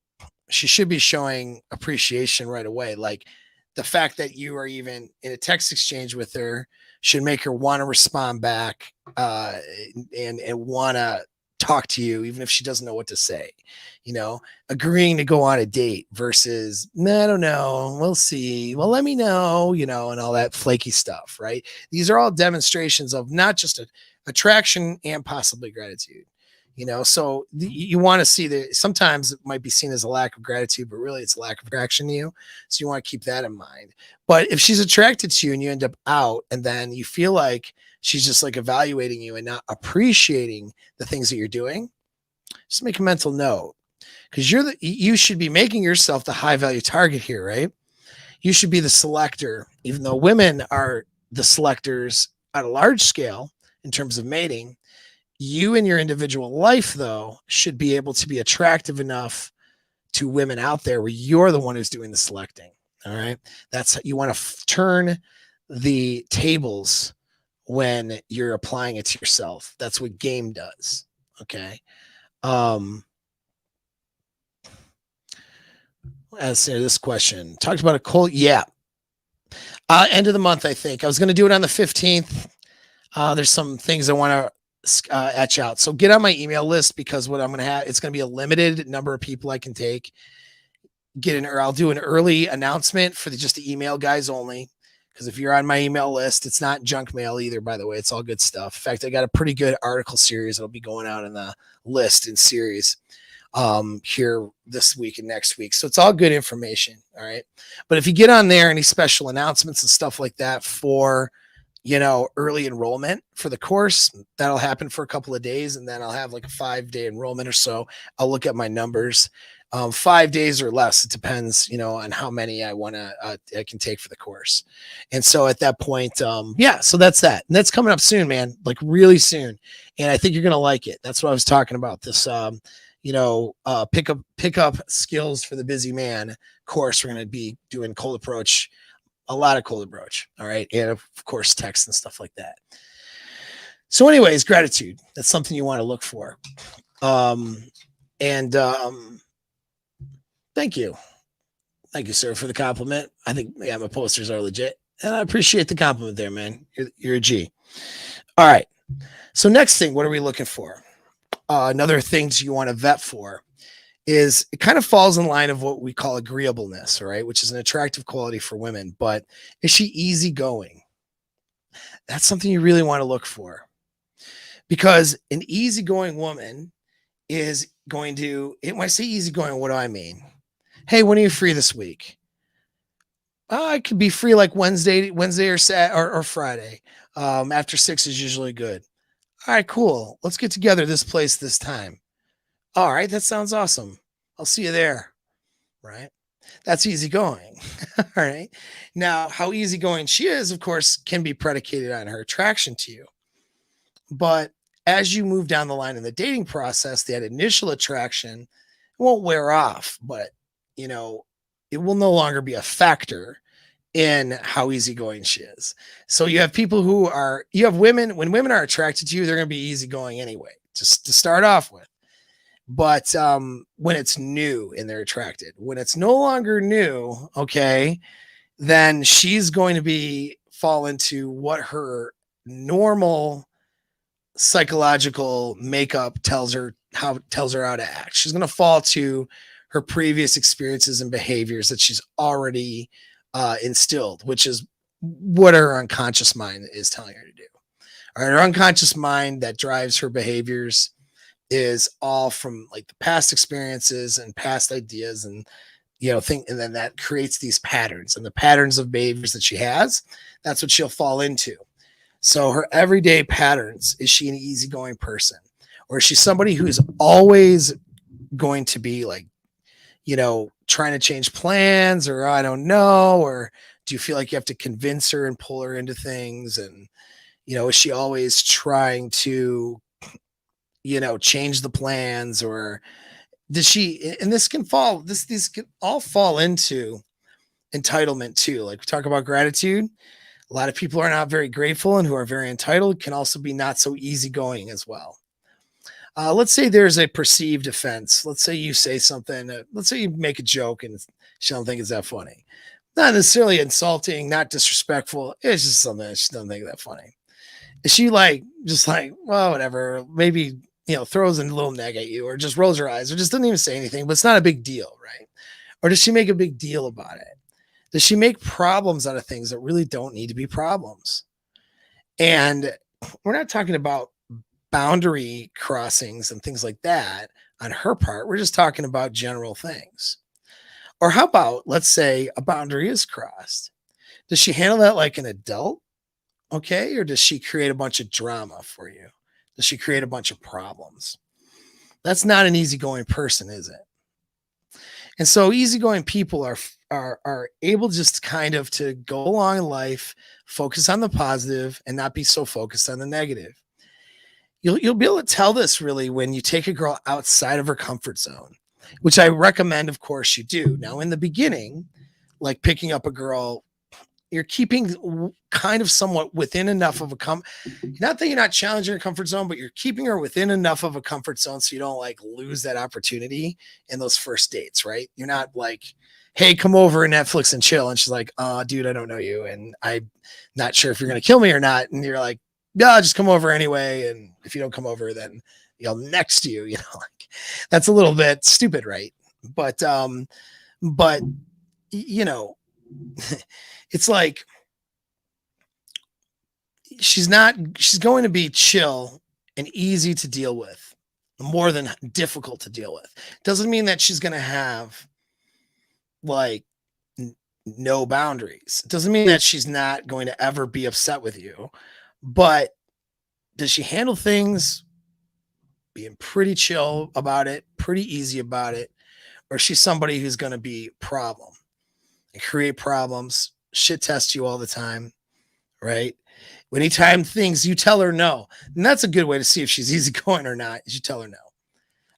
she should be showing appreciation right away. Like the fact that you are even in a text exchange with her should make her want to respond back and want to talk to you, even if she doesn't know what to say. Agreeing to go on a date versus, I don't know, we'll see. Well, let me know, and all that flaky stuff, right? These are all demonstrations of not just attraction and possibly gratitude. So you want to see that sometimes it might be seen as a lack of gratitude, but really it's a lack of attraction to you. So you want to keep that in mind. But if she's attracted to you and you end up out and then you feel like she's just like evaluating you and not appreciating the things that you're doing, just make a mental note, because you should be making yourself the high value target here, right? You should be the selector, even though women are the selectors at a large scale in terms of mating. You in your individual life, though, should be able to be attractive enough to women out there where you're the one who's doing the selecting. All right. You want to turn the tables when you're applying it to yourself. That's what game does. Okay. As to this question, talked about a cold. Yeah. End of the month, I think. I was going to do it on the 15th. There's some things I want to etch out. So get on my email list, because what I'm going to have, it's going to be a limited number of people I can take. I'll do an early announcement for just the email guys only. Because if you're on my email list, it's not junk mail either, by the way. It's all good stuff. In fact, I got a pretty good article series that'll be going out in the list in series here this week and next week. So it's all good information. All right. But if you get on there, any special announcements and stuff like that for early enrollment for the course, that'll happen for a couple of days. And then I'll have like a 5-day enrollment or so. I'll look at my numbers, 5 days or less. It depends, on how many I can take for the course. And so at that point, so that's that. And that's coming up soon, man, like really soon. And I think you're going to like it. That's what I was talking about. This, pick up skills for the busy man course. We're going to be doing cold approach, a lot of cold approach. All right. And of course, text and stuff like that. So anyways, gratitude. That's something you want to look for. Thank you. Thank you, sir, for the compliment. I think, my posters are legit. And I appreciate the compliment there, man. You're a G. All right. So next thing, what are we looking for? another things you want to vet for is it kind of falls in line of what we call agreeableness, right? Which is an attractive quality for women. But is she easygoing? That's something you really want to look for, because an easygoing woman is going to, when I say easygoing, what do I mean? Hey, when are you free this week? I could be free like Wednesday or or Friday. After 6 is usually good. All right, cool. Let's get together this place this time. All right, that sounds awesome. I'll see you there. Right? That's easygoing. All right. Now, how easygoing she is, of course, can be predicated on her attraction to you. But as you move down the line in the dating process, that initial attraction won't wear off, but you know, it will no longer be a factor in how easygoing she is. So you have people who are, you have women, when women are attracted to you, they're going to be easygoing anyway, just to start off with. But when it's new and they're attracted, when it's no longer new, okay, then she's going to be fall into what her normal psychological makeup tells her how to act. She's going to fall to her previous experiences and behaviors that she's already instilled, which is what her unconscious mind is telling her to do. All right, her unconscious mind that drives her behaviors is all from like the past experiences and past ideas and and then that creates these patterns, and the patterns of behaviors that she has, that's what she'll fall into. So her everyday patterns, is she an easygoing person, or is she somebody who's always going to be like, trying to change plans, or I don't know, or do you feel like you have to convince her and pull her into things? And, is she always trying to, change the plans, or does she, and these can all fall into entitlement too. Like we talk about gratitude. A lot of people are not very grateful and who are very entitled can also be not so easygoing as well. Let's say there's a perceived offense. Let's say you say something. Let's say you make a joke and she don't think it's that funny. Not necessarily insulting, not disrespectful. It's just something that she doesn't think that funny. Is she like just like, well, whatever? Maybe throws a little neg at you, or just rolls her eyes, or just doesn't even say anything. But it's not a big deal, right? Or does she make a big deal about it? Does she make problems out of things that really don't need to be problems? And we're not talking about boundary crossings and things like that on her part. We're just talking about general things. Or how about, let's say a boundary is crossed. Does she handle that like an adult? Okay. Or does she create a bunch of drama for you? Does she create a bunch of problems? That's not an easygoing person, is it? And so easygoing people are able just kind of to go along in life, focus on the positive and not be so focused on the negative. You'll be able to tell this really when you take a girl outside of her comfort zone, which I recommend, of course, you do. Now, in the beginning, like picking up a girl, you're keeping kind of somewhat within enough of not that you're not challenging her comfort zone, but you're keeping her within enough of a comfort zone so you don't like lose that opportunity in those first dates, right? You're not like, hey, come over and Netflix and chill. And she's like, dude, I don't know you. And I'm not sure if you're going to kill me or not. And you're like, yeah, just come over anyway. And if you don't come over, then next to you, like that's a little bit stupid, right? But it's like she's going to be chill and easy to deal with, more than difficult to deal with. Doesn't mean that she's going to have like no boundaries. It doesn't mean that she's not going to ever be upset with you, but does she handle things being pretty chill about it, pretty easy about it? Or is she somebody who's going to be problem and create problems, shit test you all the time, right? Anytime things you tell her no, and that's a good way to see if she's easygoing or not, is you tell her no.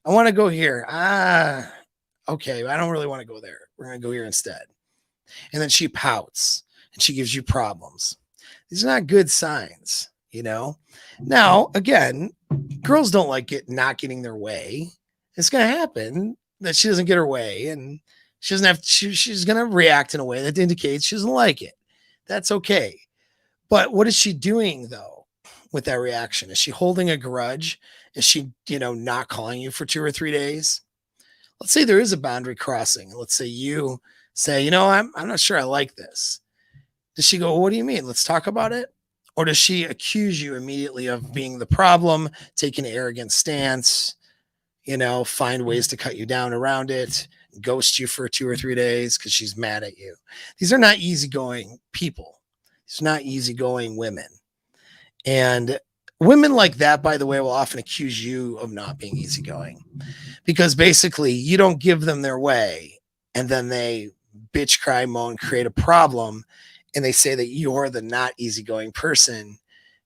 I want to go here. Okay, I don't really want to go there. We're going to go here instead. And then she pouts and she gives you problems. These are not good signs, Now, again, girls don't like not getting their way. It's going to happen that she doesn't get her way, and she doesn't have, she's going to react in a way that indicates she doesn't like it. That's okay. But what is she doing though? with that reaction? Is she holding a grudge? Is she, not calling you for 2 or 3 days? Let's say there is a boundary crossing. Let's say you say, I'm not sure I like this. Does she go, well, what do you mean? Let's talk about it? Or does she accuse you immediately of being the problem, take an arrogant stance, find ways to cut you down around it, ghost you for 2 or 3 days because she's mad at you? These are not easygoing people. These are not easygoing women. And women like that, by the way, will often accuse you of not being easygoing because basically you don't give them their way and then they bitch, cry, moan, create a problem. And they say that you're the not easygoing person.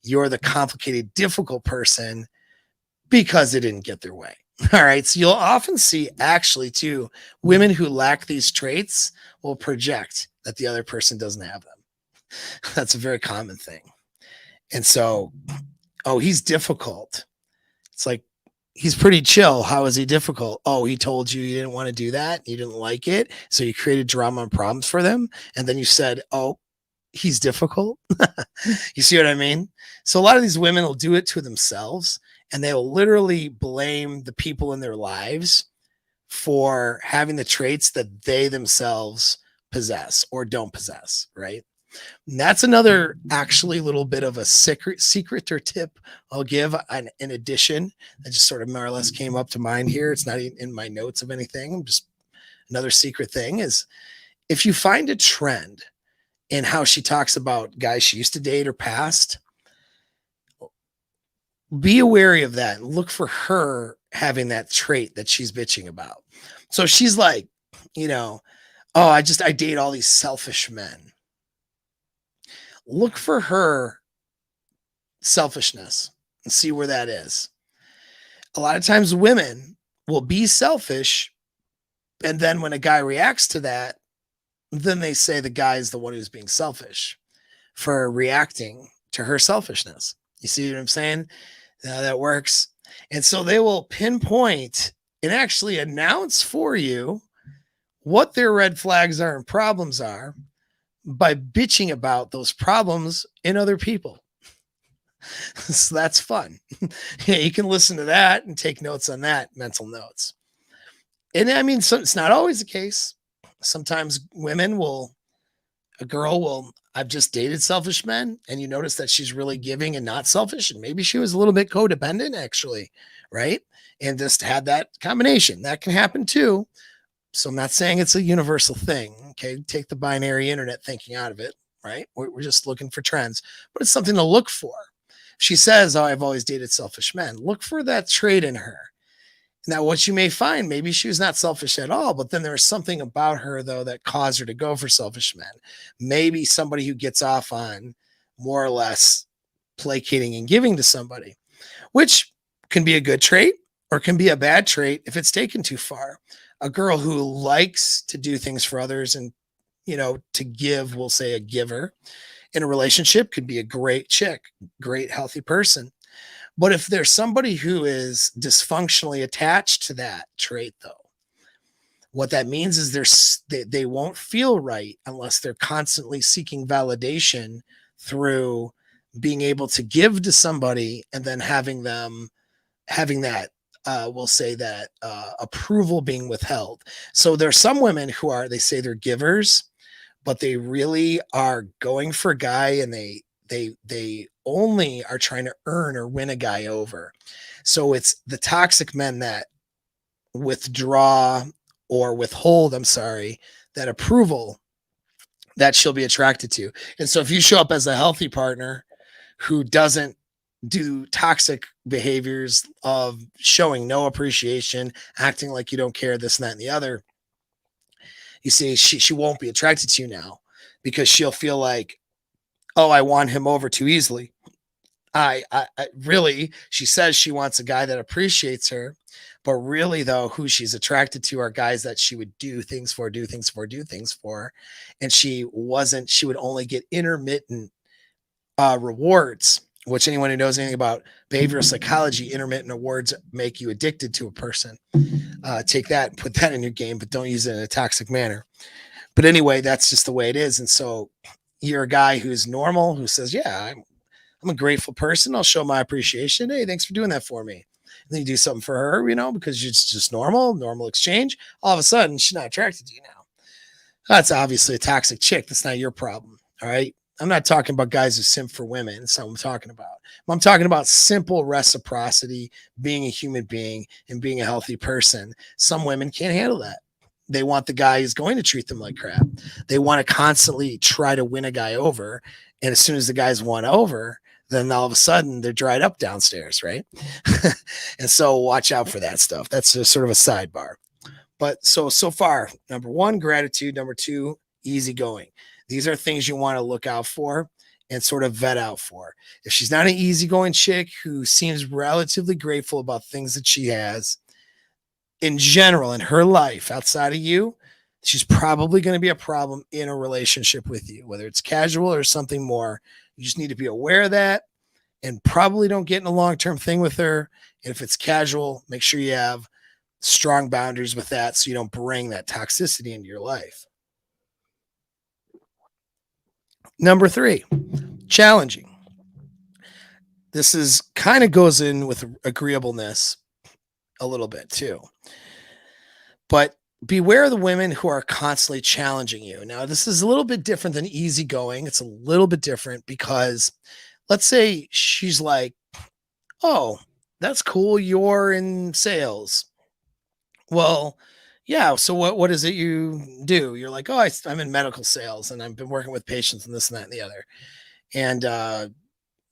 You're the complicated, difficult person because they didn't get their way. All right. So you'll often see actually too, women who lack these traits will project that the other person doesn't have them. That's a very common thing. And so, oh, he's difficult. It's like, he's pretty chill. How is he difficult? Oh, he told you didn't want to do that. You didn't like it. So you created drama and problems for them. And then you said, oh, he's difficult. You see what I mean? So a lot of these women will do it to themselves and they'll literally blame the people in their lives for having the traits that they themselves possess or don't possess, right? And that's another actually little bit of a secret or tip I'll give in addition that just sort of more or less came up to mind here. It's not in my notes of anything. Just another secret thing is if you find a trend in how she talks about guys she used to date or past, be wary of that. Look for her having that trait that she's bitching about. So she's like, oh, I date all these selfish men. Look for her selfishness and see where that is. A lot of times women will be selfish. And then when a guy reacts to that, then they say the guy is the one who's being selfish for reacting to her selfishness. You see what I'm saying? How that works. And so they will pinpoint and actually announce for you what their red flags are and problems are by bitching about those problems in other people. So that's fun. Yeah, you can listen to that and take notes on that, mental notes. And I mean, so it's not always the case. Sometimes a girl will, I've just dated selfish men, and you notice that she's really giving and not selfish. And maybe she was a little bit codependent, actually, right? And just had that combination. That can happen too. So I'm not saying it's a universal thing. Okay. Take the binary internet thinking out of it, right? We're just looking for trends, but it's something to look for. She says, oh, I've always dated selfish men. Look for that trait in her. Now, what you may find, maybe she was not selfish at all, but then there was something about her, though, that caused her to go for selfish men. Maybe somebody who gets off on more or less placating and giving to somebody, which can be a good trait or can be a bad trait if it's taken too far. A girl who likes to do things for others and, to give, we'll say a giver in a relationship could be a great chick, great healthy person. But if there's somebody who is dysfunctionally attached to that trait, though, what that means is they won't feel right unless they're constantly seeking validation through being able to give to somebody and then having that we'll say that approval being withheld. So there's some women who they say they're givers, but they really are going for a guy and they only are trying to earn or win a guy over. So it's the toxic men that withdraw or withhold, that approval that she'll be attracted to. And so if you show up as a healthy partner who doesn't do toxic behaviors of showing no appreciation, acting like you don't care, this and that and the other, you see, she won't be attracted to you now because she'll feel like, oh, I won him over too easily. I really, she says she wants a guy that appreciates her, but really though, who she's attracted to are guys that she would do things for. And she would only get intermittent rewards, which anyone who knows anything about behavioral psychology, intermittent rewards make you addicted to a person. Take that and put that in your game, but don't use it in a toxic manner. But anyway, that's just the way it is. And so you're a guy who's normal, who says, yeah, I'm a grateful person. I'll show my appreciation. Hey, thanks for doing that for me. And then you do something for her, because it's just normal exchange. All of a sudden, she's not attracted to you now. That's obviously a toxic chick. That's not your problem. All right. I'm not talking about guys who simp for women. That's not what I'm talking about. I'm talking about simple reciprocity, being a human being and being a healthy person. Some women can't handle that. They want the guy who's going to treat them like crap. They want to constantly try to win a guy over. And as soon as the guy's won over, then all of a sudden they're dried up downstairs, right? And so watch out for that stuff. That's just sort of a sidebar. But so far, number one, gratitude. Number two, easygoing. These are things you want to look out for and sort of vet out for. If she's not an easygoing chick who seems relatively grateful about things that she has in general in her life outside of you, she's probably going to be a problem in a relationship with you, whether it's casual or something more. You just need to be aware of that and probably don't get in a long-term thing with her. And if it's casual, make sure you have strong boundaries with that so you don't bring that toxicity into your life. Number three, challenging. This is kind of goes in with agreeableness a little bit too. But beware of the women who are constantly challenging you. Now, this is a little bit different than easygoing. It's a little bit different because let's say she's like, oh, that's cool. You're in sales. Well, yeah. So what is it you do? You're like, oh, I'm in medical sales and I've been working with patients and this and that and the other. And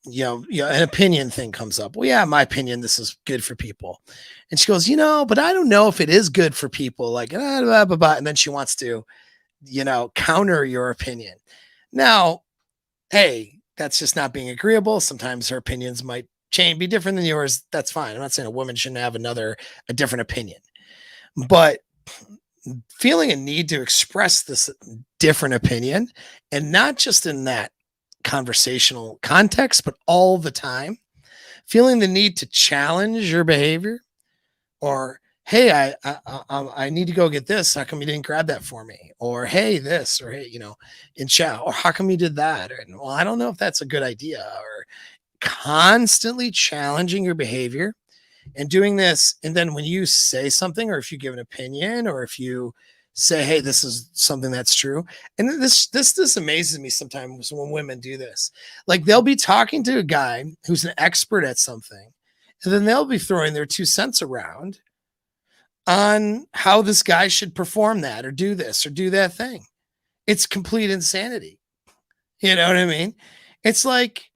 an opinion thing comes up. Well, yeah, my opinion, this is good for people. And she goes, but I don't know if it is good for people. Like, blah, blah, blah, blah. And then she wants to, counter your opinion. Now, hey, that's just not being agreeable. Sometimes her opinions might be different than yours. That's fine. I'm not saying a woman shouldn't have a different opinion, but feeling a need to express this different opinion, and not just in that conversational context, but all the time, feeling the need to challenge your behavior, or hey, I need to go get this. How come you didn't grab that for me? Or hey, this, or hey, in chat, or how come you did that? Or well, I don't know if that's a good idea. Or constantly challenging your behavior and doing this. And then when you say something, or if you give an opinion, or if you say, hey, this is something that's true. And this amazes me sometimes when women do this. Like they'll be talking to a guy who's an expert at something, and then they'll be throwing their 2 cents around on how this guy should perform that or do this or do that thing. It's complete insanity. You know what I mean? It's like,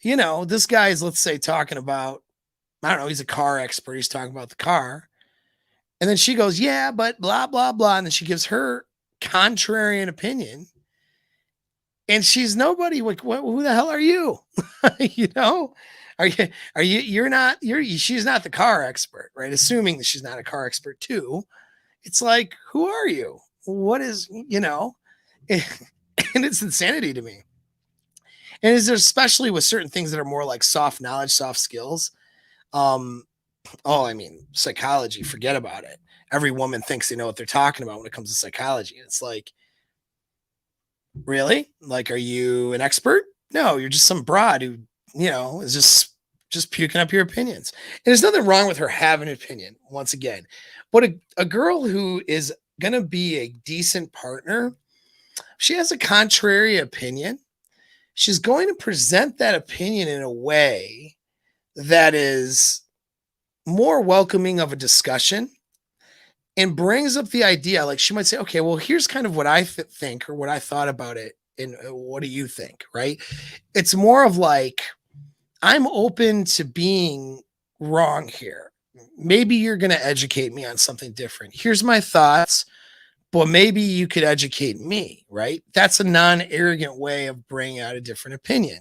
this guy is, let's say, talking about, I don't know, he's a car expert. He's talking about the car. And then she goes, yeah, but blah, blah, blah. And then she gives her contrarian opinion. And she's nobody. Like, who the hell are you? She's not the car expert, right? Assuming that she's not a car expert too. It's like, who are you? What is, and it's insanity to me. And is there, especially with certain things that are more like soft knowledge, soft skills. Psychology, forget about it. Every woman thinks they know what they're talking about when it comes to psychology. It's like, really? Like, are you an expert? No, you're just some broad who, is just puking up your opinions. And there's nothing wrong with her having an opinion, once again. But a girl who is going to be a decent partner, she has a contrary opinion. She's going to present that opinion in a way that is more welcoming of a discussion and brings up the idea. Like she might say, okay, well, here's kind of what I think or what I thought about it. And what do you think? Right. It's more of like, I'm open to being wrong here. Maybe you're going to educate me on something different. Here's my thoughts, but maybe you could educate me. Right. That's a non-arrogant way of bringing out a different opinion.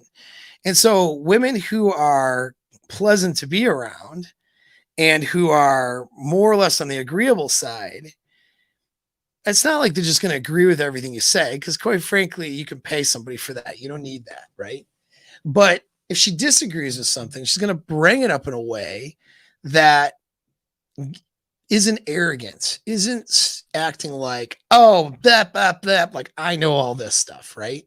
And so women who are pleasant to be around and who are more or less on the agreeable side, it's not like they're just going to agree with everything you say, because quite frankly, you can pay somebody for that. You don't need that, right? But if she disagrees with something, she's going to bring it up in a way that isn't arrogant, isn't acting like, oh, that, like I know all this stuff, right?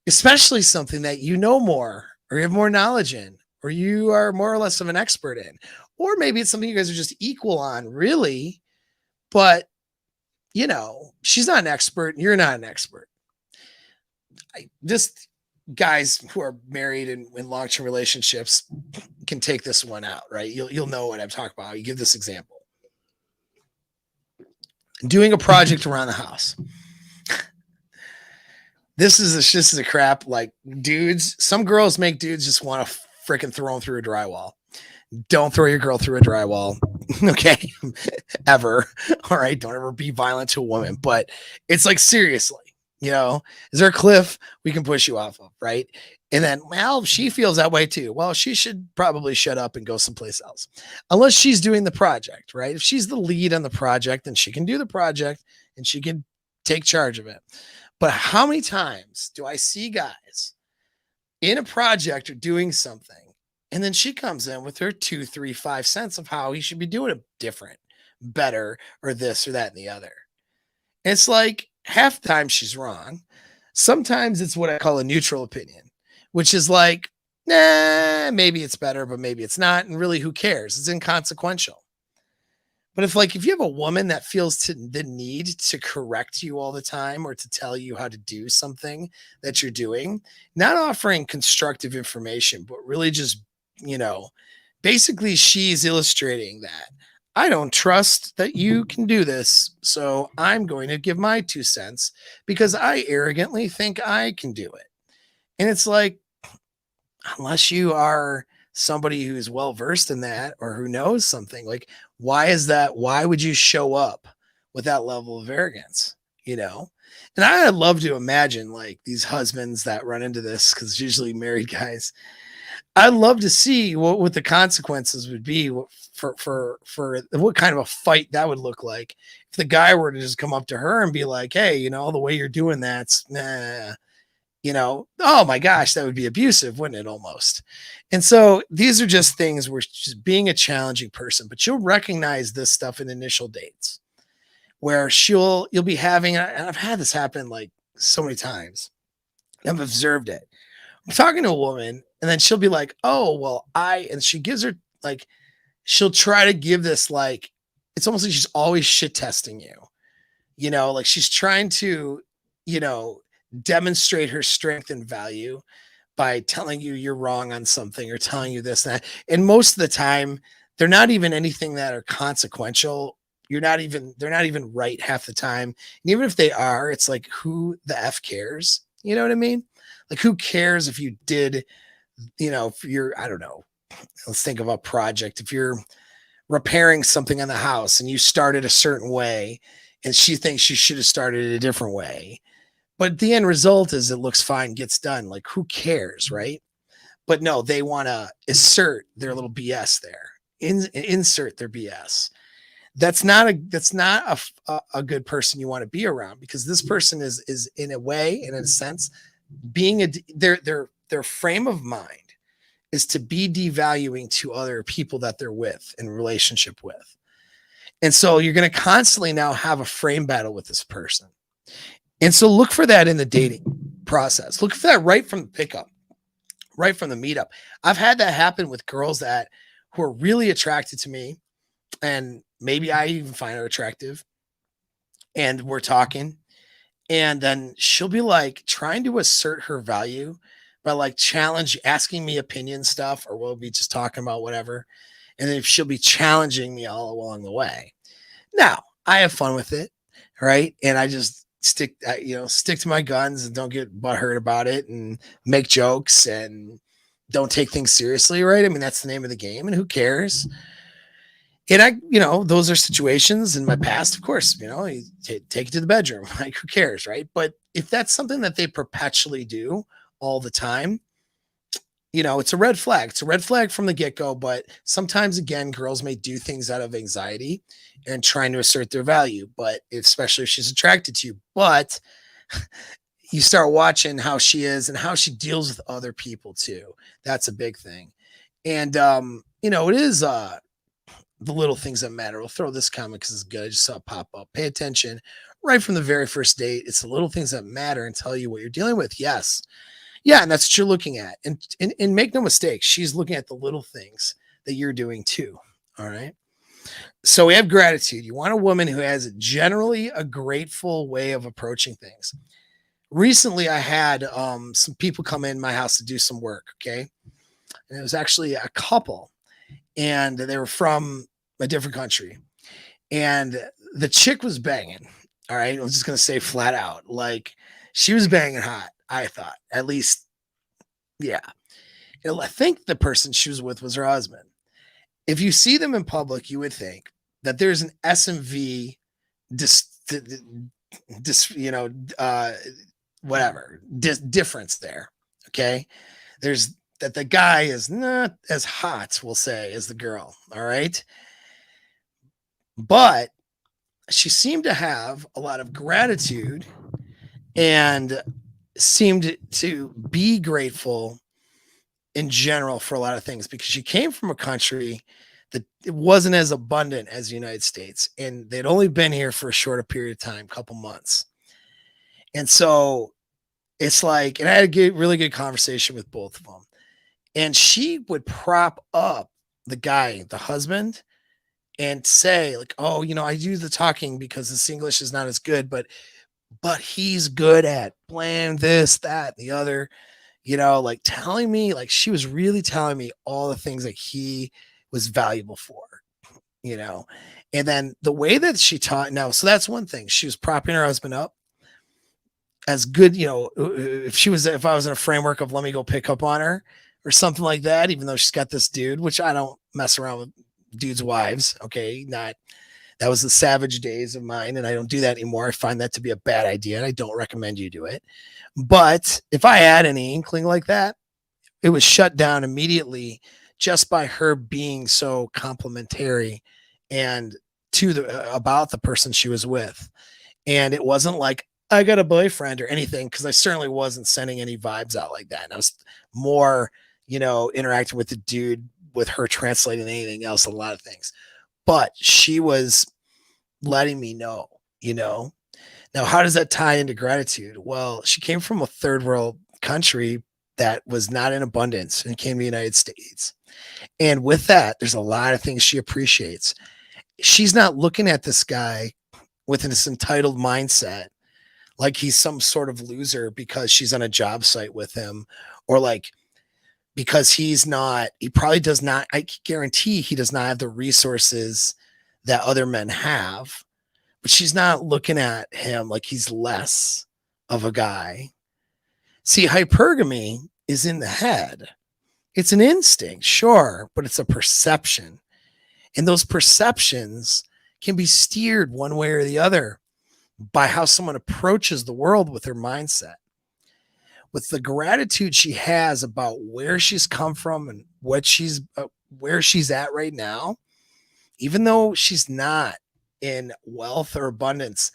especially something that you know more or you have more knowledge in, or you are more or less of an expert in, or maybe it's something you guys are just equal on, really, but she's not an expert and you're not an expert. Just guys who are married and in long-term relationships can take this one out, right? You'll know what I'm talking about. You give this example. Doing a project around the house. This is a crap. Like dudes, some girls make dudes just want to freaking throw them through a drywall. Don't throw your girl through a drywall. Okay. Ever. All right. Don't ever be violent to a woman. But it's like, seriously, is there a cliff we can push you off of? Right. And then, well, she feels that way too. Well, she should probably shut up and go someplace else. Unless she's doing the project, right? If she's the lead on the project, then she can do the project and she can take charge of it. But how many times do I see guys in a project or doing something, and then she comes in with her 2, 3, 5 cents of how he should be doing it different, better, or this or that and the other. It's like half the time she's wrong. Sometimes it's what I call a neutral opinion, which is like, nah, maybe it's better, but maybe it's not. And really, who cares? It's inconsequential. But if you have a woman that feels the need to correct you all the time or to tell you how to do something that you're doing, not offering constructive information, but really just, basically she's illustrating that I don't trust that you can do this. So I'm going to give my 2 cents because I arrogantly think I can do it. And it's like, unless you are somebody who's well versed in that or who knows something, like, why is that? Why would you show up with that level of arrogance? And I'd love to imagine like these husbands that run into this, because it's usually married guys. I'd love to see what the consequences would be for what kind of a fight that would look like if the guy were to just come up to her and be like, hey, the way you're doing that's nah. Oh my gosh, that would be abusive, wouldn't it, almost? And so these are just things where just being a challenging person, but you'll recognize this stuff in initial dates where you'll be having, and I've had this happen like so many times. I've observed it. I'm talking to a woman and then she'll be like, oh, well, and she gives her like, she'll try to give this, like, it's almost like she's always shit testing you, like she's trying to, demonstrate her strength and value by telling you you're wrong on something or telling you this and that. And most of the time, they're not even anything that are consequential. They're not even right half the time. And even if they are, it's like, who the F cares? You know what I mean? Like, who cares if you did, if you're, I don't know, let's think of a project. If you're repairing something on the house and you started a certain way and she thinks she should have started it a different way, but the end result is it looks fine, gets done. Like, who cares, right? But no, they want to assert their little BS there. Insert their BS. That's not a good person you want to be around, because this person is in a way and in a sense being their frame of mind is to be devaluing to other people that they're with in relationship with. And so you're going to constantly now have a frame battle with this person. And so look for that in the dating process. Look for that right from the pickup, right from the meetup. I've had that happen with girls who are really attracted to me, and maybe I even find her attractive, and we're talking, and then she'll be like trying to assert her value by like asking me opinion stuff, or we'll be just talking about whatever. And then she'll be challenging me all along the way. Now, I have fun with it, right? And I just stick to my guns and don't get butthurt about it and make jokes and don't take things seriously, right? I mean, that's the name of the game, and who cares? And those are situations in my past, of course, you take it to the bedroom, like, who cares, right? But if that's something that they perpetually do all the time, it's a red flag. It's a red flag from the get-go. But sometimes, again, girls may do things out of anxiety and trying to assert their value, but especially if she's attracted to you. But you start watching how she is and how she deals with other people too. That's a big thing. And it is the little things that matter. We'll throw this comment because it's good. I just saw it pop up. Pay attention right from the very first date. It's the little things that matter and tell you what you're dealing with. Yes. Yeah, and that's what you're looking at. And make no mistake, she's looking at the little things that you're doing too. All right. So we have gratitude. You want a woman who has generally a grateful way of approaching things. Recently, I had some people come in my house to do some work. Okay. And it was actually a couple, and they were from a different country. And the chick was banging. All right. I'm just going to say flat out, like she was banging hot, I thought, at least. Yeah. I think the person she was with was her husband. If you see them in public, you would think that there's an SMV dis, dis you know, whatever difference there. Okay. There's that the guy is not as hot, we'll say, as the girl. All right. But she seemed to have a lot of gratitude and seemed to be grateful in general for a lot of things because she came from a country that it wasn't as abundant as the United States, and they'd only been here for a shorter period of time, couple months. And so it's like, and I had a really good conversation with both of them. And she would prop up the guy, the husband, and say, like, oh, I do the talking because his English is not as good, but he's good at playing this, that, the other, like telling me, like she was really telling me all the things that he was valuable for, you know. And then the way that she taught now, so that's one thing. She was propping her husband up as good, if I was in a framework of let me go pick up on her or something like that, even though she's got this dude, which I don't mess around with dudes' wives. Okay. That was the savage days of mine, and I don't do that anymore. I find that to be a bad idea, and I don't recommend you do it. But if I had any inkling like that, it was shut down immediately just by her being so complimentary and about the person she was with. And it wasn't like I got a boyfriend or anything, because I certainly wasn't sending any vibes out like that. And I was more, interacting with the dude with her translating anything else, a lot of things. But she was letting me know. Now, how does that tie into gratitude? Well, she came from a third world country that was not in abundance and came to the United States. And with that, there's a lot of things she appreciates. She's not looking at this guy with this entitled mindset, like he's some sort of loser because she's on a job site with him, or like because he probably does not, I guarantee he does not have the resources that other men have, but she's not looking at him like he's less of a guy. See, hypergamy is in the head. It's an instinct, sure, but it's a perception. And those perceptions can be steered one way or the other by how someone approaches the world with their mindset. With the gratitude she has about where she's come from and where she's at right now, even though she's not in wealth or abundance,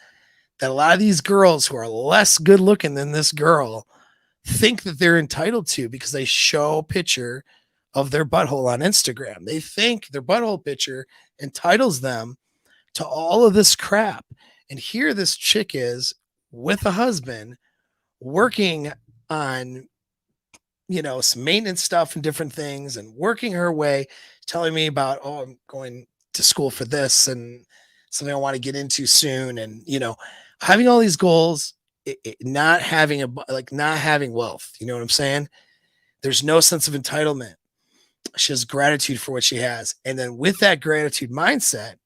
that a lot of these girls who are less good looking than this girl think that they're entitled to because they show a picture of their butthole on Instagram. They think their butthole picture entitles them to all of this crap. And here this chick is with a husband working on, some maintenance stuff and different things and working her way, telling me about, oh, I'm going to school for this and something I want to get into soon. And, having all these goals, not having wealth. You know what I'm saying? There's no sense of entitlement. She has gratitude for what she has. And then with that gratitude mindset,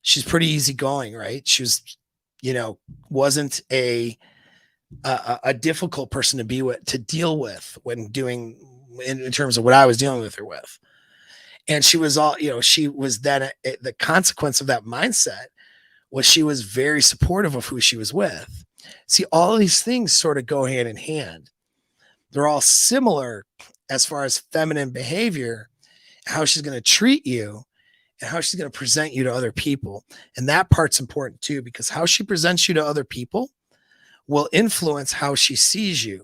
she's pretty easygoing, right? She was, wasn't a difficult person to deal with when doing in terms of what I was dealing with her with. And she was she was then the consequence of that mindset was she was very supportive of who she was with. See, all of these things sort of go hand in hand. They're all similar as far as feminine behavior, how she's going to treat you and how she's going to present you to other people. And that part's important too, because how she presents you to other people will influence how she sees you,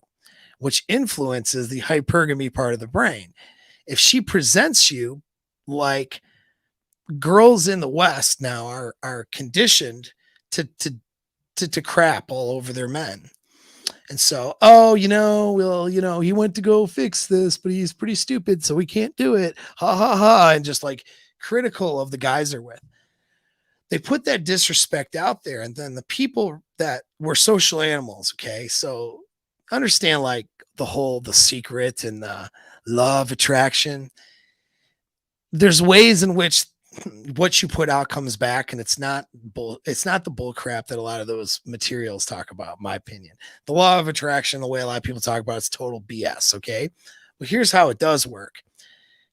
which influences the hypergamy part of the brain. If she presents you like girls in the West now are conditioned to crap all over their men. And so, oh, well, he went to go fix this, but he's pretty stupid, so we can't do it. Ha ha ha. And just like critical of the guys they're with. They put that disrespect out there. And then the people that were social animals, okay? So understand like the secret and the law of attraction. There's ways in which what you put out comes back, and it's not the bull crap that a lot of those materials talk about, in my opinion. The law of attraction, the way a lot of people talk about, it's total BS. Okay, but here's how it does work.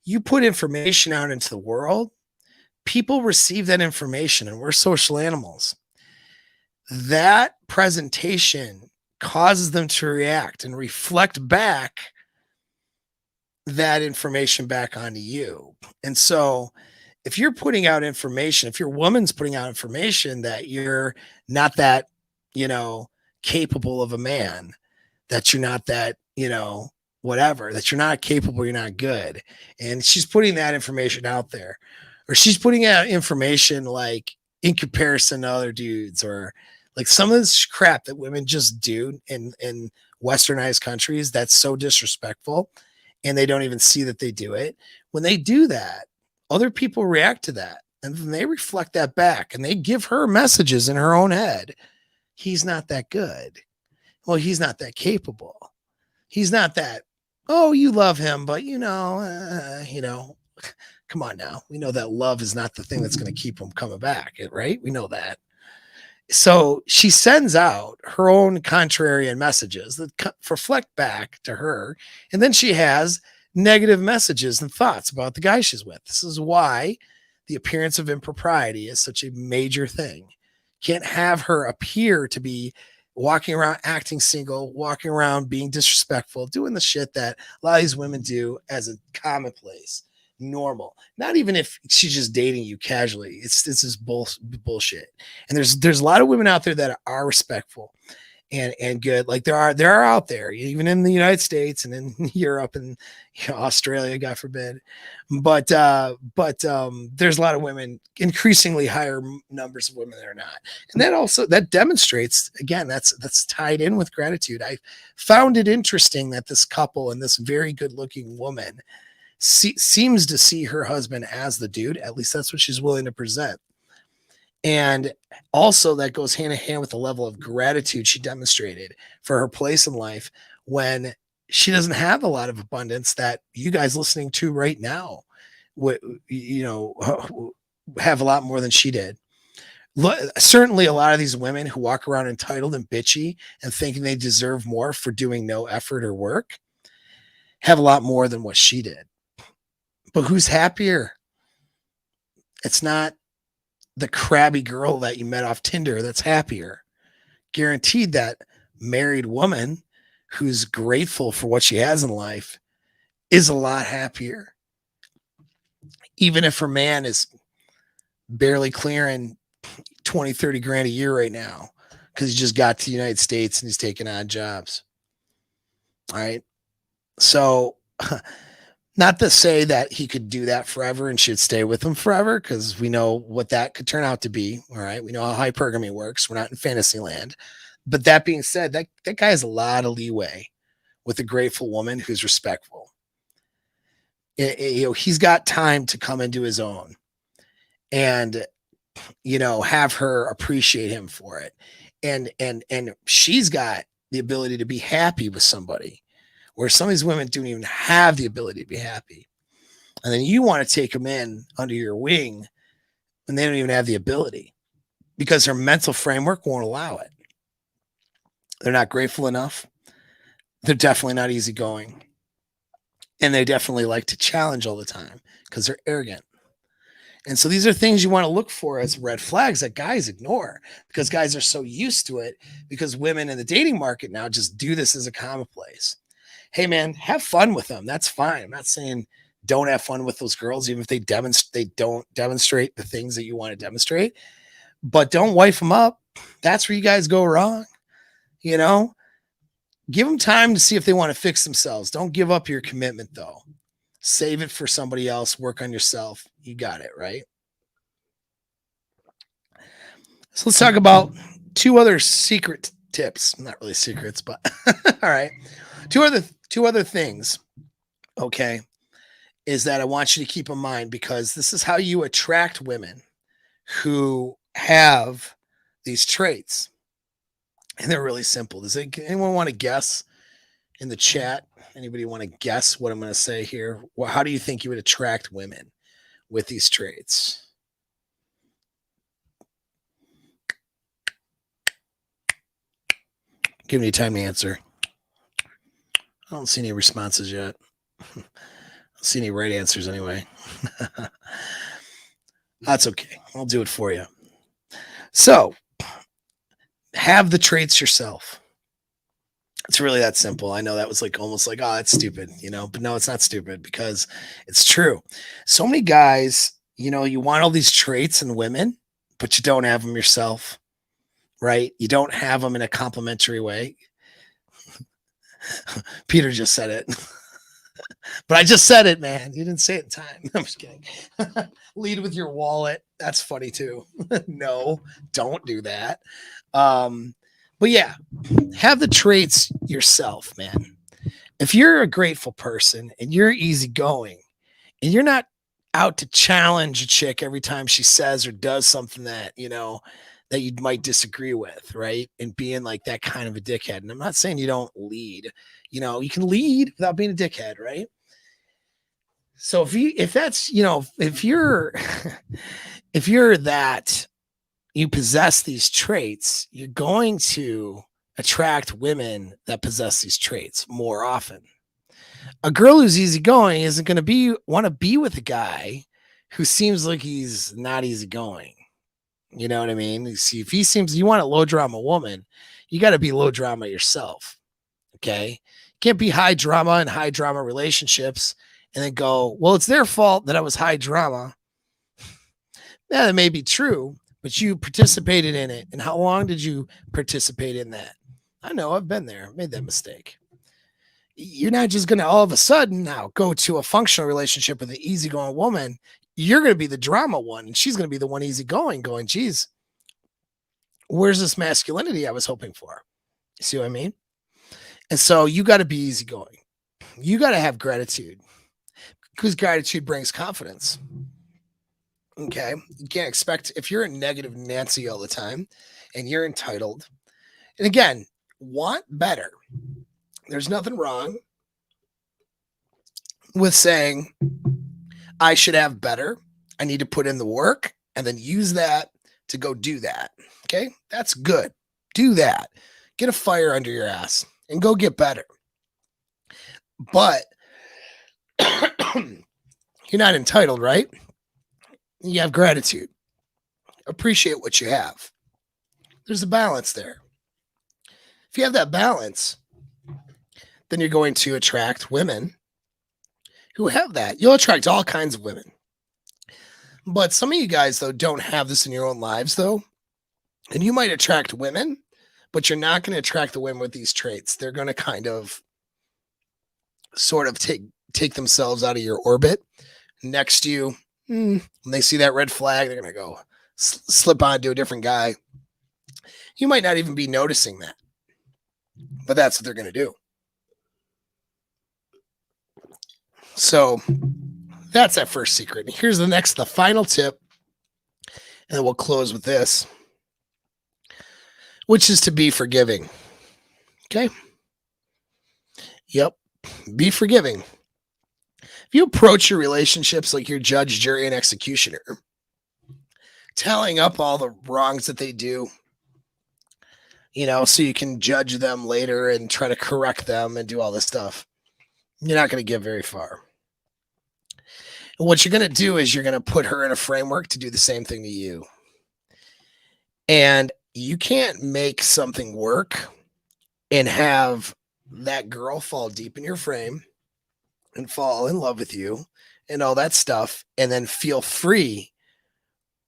You put information out into the world, people receive that information, and we're social animals. That presentation causes them to react and reflect back that information back onto you. And so if you're putting out information, if your woman's putting out information that you're not that, you know, capable of a man, that you're not that, whatever, that you're not capable, you're not good. And she's putting that information out there, or she's putting out information like in comparison to other dudes, or like some of this crap that women just do in westernized countries that's so disrespectful, and they don't even see that they do it. When they do that, other people react to that, and then they reflect that back, and they give her messages in her own head. He's not that good. Well, he's not that capable. He's not that. Oh, you love him, but come on now. We know that love is not the thing that's going to keep him coming back, right? We know that. So she sends out her own contrarian messages that reflect back to her. And then she has negative messages and thoughts about the guy she's with. This is why the appearance of impropriety is such a major thing. Can't have her appear to be walking around acting single, walking around being disrespectful, doing the shit that a lot of these women do as a commonplace, normal. Not even if she's just dating you casually. It's this bullshit. And there's a lot of women out there that are respectful and good. Like there are out there, even in the United States and in Europe and Australia, God forbid. But there's a lot of women, increasingly higher numbers of women that are not. And that demonstrates, again, that's tied in with gratitude. I found it interesting that this couple and this very good looking woman seems to see her husband as the dude. At least that's what she's willing to present. And also that goes hand in hand with the level of gratitude she demonstrated for her place in life when she doesn't have a lot of abundance that you guys listening to right now, have a lot more than she did. Certainly a lot of these women who walk around entitled and bitchy and thinking they deserve more for doing no effort or work have a lot more than what she did. But who's happier? It's not the crabby girl that you met off Tinder that's happier. Guaranteed that married woman who's grateful for what she has in life is a lot happier. Even if her man is barely clearing 20, 30 grand a year right now because he just got to the United States and he's taking odd jobs. All right. So not to say that he could do that forever and should stay with him forever, because we know what that could turn out to be. All right. We know how hypergamy works. We're not in fantasy land. But that being said, that guy has a lot of leeway with a grateful woman who's respectful. He's got time to come into his own and, have her appreciate him for it. And she's got the ability to be happy with somebody, where some of these women don't even have the ability to be happy. And then you want to take them in under your wing and they don't even have the ability because their mental framework won't allow it. They're not grateful enough. They're definitely not easygoing. And they definitely like to challenge all the time because they're arrogant. And so these are things you want to look for as red flags that guys ignore because guys are so used to it because women in the dating market now just do this as a commonplace. Hey man, have fun with them. That's fine. I'm not saying don't have fun with those girls, even if they don't demonstrate the things that you want to demonstrate, but don't wife them up. That's where you guys go wrong. Give them time to see if they want to fix themselves. Don't give up your commitment though. Save it for somebody else. Work on yourself. You got it, right? So let's talk about two other secret tips, not really secrets, but all right. Two other things, okay, is that I want you to keep in mind because this is how you attract women who have these traits. And they're really simple. Does anyone want to guess in the chat? Anybody want to guess what I'm going to say here? Well, how do you think you would attract women with these traits? Give me time to answer. I don't see any responses yet. I don't see any right answers anyway. That's okay. I'll do it for you. So, have the traits yourself. It's really that simple. I know that was like almost like, oh, that's stupid, but no, it's not stupid because it's true. So many guys, you want all these traits in women, but you don't have them yourself, right? You don't have them in a complimentary way. Peter just said it. But I just said it, man. You didn't say it in time. I'm just kidding. Lead with your wallet. That's funny too. No, don't do that. But yeah, have the traits yourself, man. If you're a grateful person and you're easygoing and you're not out to challenge a chick every time she says or does something that, that you might disagree with, right? And being like that kind of a dickhead. And I'm not saying you don't lead, you can lead without being a dickhead, right? So if you're that, you possess these traits, you're going to attract women that possess these traits more often. A girl who's easygoing isn't going to want to be with a guy who seems like he's not easygoing. You know what I mean? You see, if you want a low drama woman, you got to be low drama yourself. Okay. You can't be high drama in high drama relationships and then go, well, it's their fault that I was high drama. Yeah, that may be true, but you participated in it. And how long did you participate in that? I know, I've been there, made that mistake. You're not just going to all of a sudden now go to a functional relationship with an easygoing woman. You're going to be the drama one, and she's going to be the one easygoing, going, geez, where's this masculinity I was hoping for? You see what I mean? And so you got to be easygoing. You got to have gratitude because gratitude brings confidence. Okay. You can't expect, if you're a negative Nancy all the time and you're entitled, and again, want better. There's nothing wrong with saying, I should have better. I need to put in the work and then use that to go do that. Okay. That's good. Do that. Get a fire under your ass and go get better. But you're not entitled, right? You have gratitude. Appreciate what you have. There's a balance there. If you have that balance, then you're going to attract women who have that. You'll attract all kinds of women. But some of you guys, though, don't have this in your own lives, though. And you might attract women, but you're not going to attract the women with these traits. They're going to kind of sort of take themselves out of your orbit next to you. When they see that red flag, they're going to go slip on to a different guy. You might not even be noticing that, but that's what they're going to do. So that's that first secret. Here's the final tip, and then we'll close with this, which is to be forgiving. Okay? Yep. Be forgiving. If you approach your relationships like you're judge, jury, and executioner, tallying up all the wrongs that they do, so you can judge them later and try to correct them and do all this stuff, you're not going to get very far. And what you're going to do is you're going to put her in a framework to do the same thing to you. And you can't make something work and have that girl fall deep in your frame and fall in love with you and all that stuff and then feel free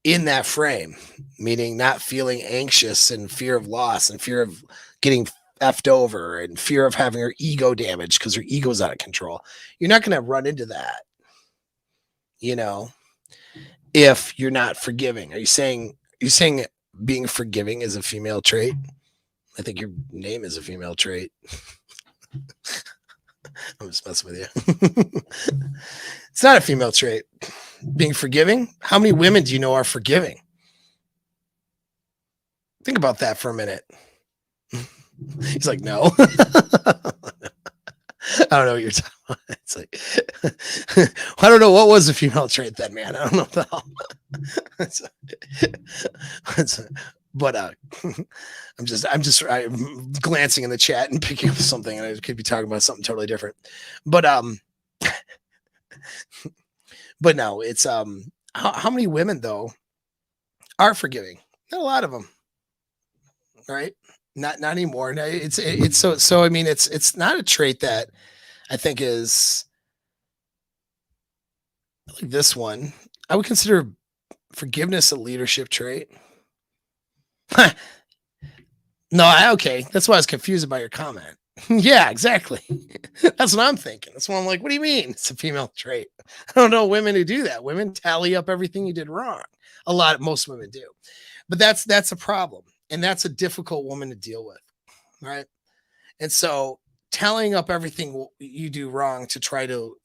in that frame, meaning not feeling anxious and fear of loss and fear of getting effed over and fear of having her ego damaged because her ego's out of control. You're not going to run into that, if you're not forgiving. Are you saying being forgiving is a female trait? I think your name is a female trait. I'm just messing with you. It's not a female trait. Being forgiving. How many women do you know are forgiving? Think about that for a minute. He's like, no. I don't know what you're talking about. It's like, I don't know what was a female trait then, man. I don't know the hell. But I'm glancing in the chat and picking up something, and I could be talking about something totally different. But but no, it's how many women though are forgiving? Not a lot of them, right? Not anymore. No, it's so. I mean, it's not a trait that I think is like this one. I would consider forgiveness a leadership trait. No, okay. That's why I was confused about your comment. Yeah, exactly. That's what I'm thinking. That's why I'm like, what do you mean it's a female trait? I don't know women who do that. Women tally up everything you did wrong. Most women do. But that's a problem. And that's a difficult woman to deal with. Right. And so tallying up everything you do wrong to try to,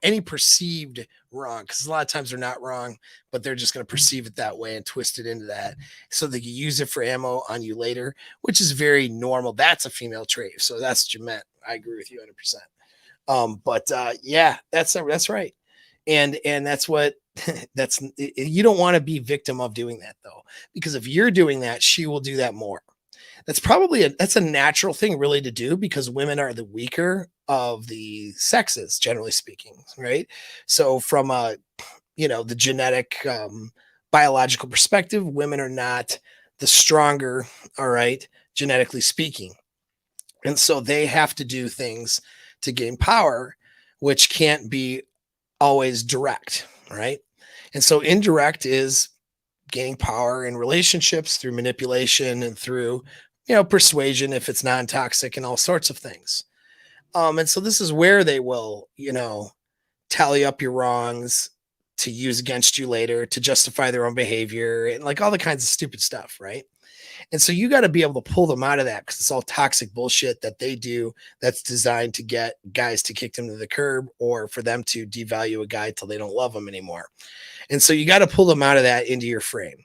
any perceived wrong, because a lot of times they're not wrong, but they're just going to perceive it that way and twist it into that so they can use it for ammo on you later, which is very normal. That's a female trait. So that's what you meant. I agree with you 100%. But yeah, that's right. And that's what you don't want to be victim of doing that though, because if you're doing that, she will do that more. That's a natural thing really to do because women are the weaker of the sexes, generally speaking, right? So from the genetic biological perspective, women are not the stronger, all right, genetically speaking. And so they have to do things to gain power, which can't be always direct, right? And so indirect is gaining power in relationships through manipulation and through persuasion if it's non-toxic and all sorts of things. And so this is where they will, tally up your wrongs to use against you later to justify their own behavior and like all the kinds of stupid stuff, right? And so you got to be able to pull them out of that because it's all toxic bullshit that they do that's designed to get guys to kick them to the curb or for them to devalue a guy till they don't love them anymore. And so you got to pull them out of that into your frame.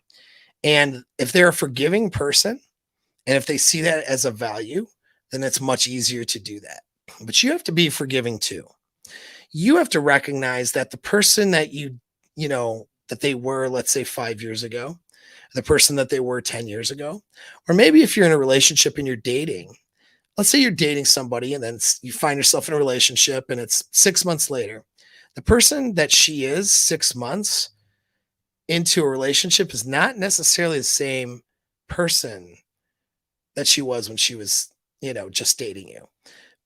And if they're a forgiving person, and if they see that as a value, then it's much easier to do that. But you have to be forgiving too. You have to recognize that the person that that they were, let's say 5 years ago, the person that they were 10 years ago, or maybe if you're in a relationship and you're dating, let's say you're dating somebody and then you find yourself in a relationship and it's 6 months later, the person that she is 6 months into a relationship is not necessarily the same person that she was when she was, just dating you.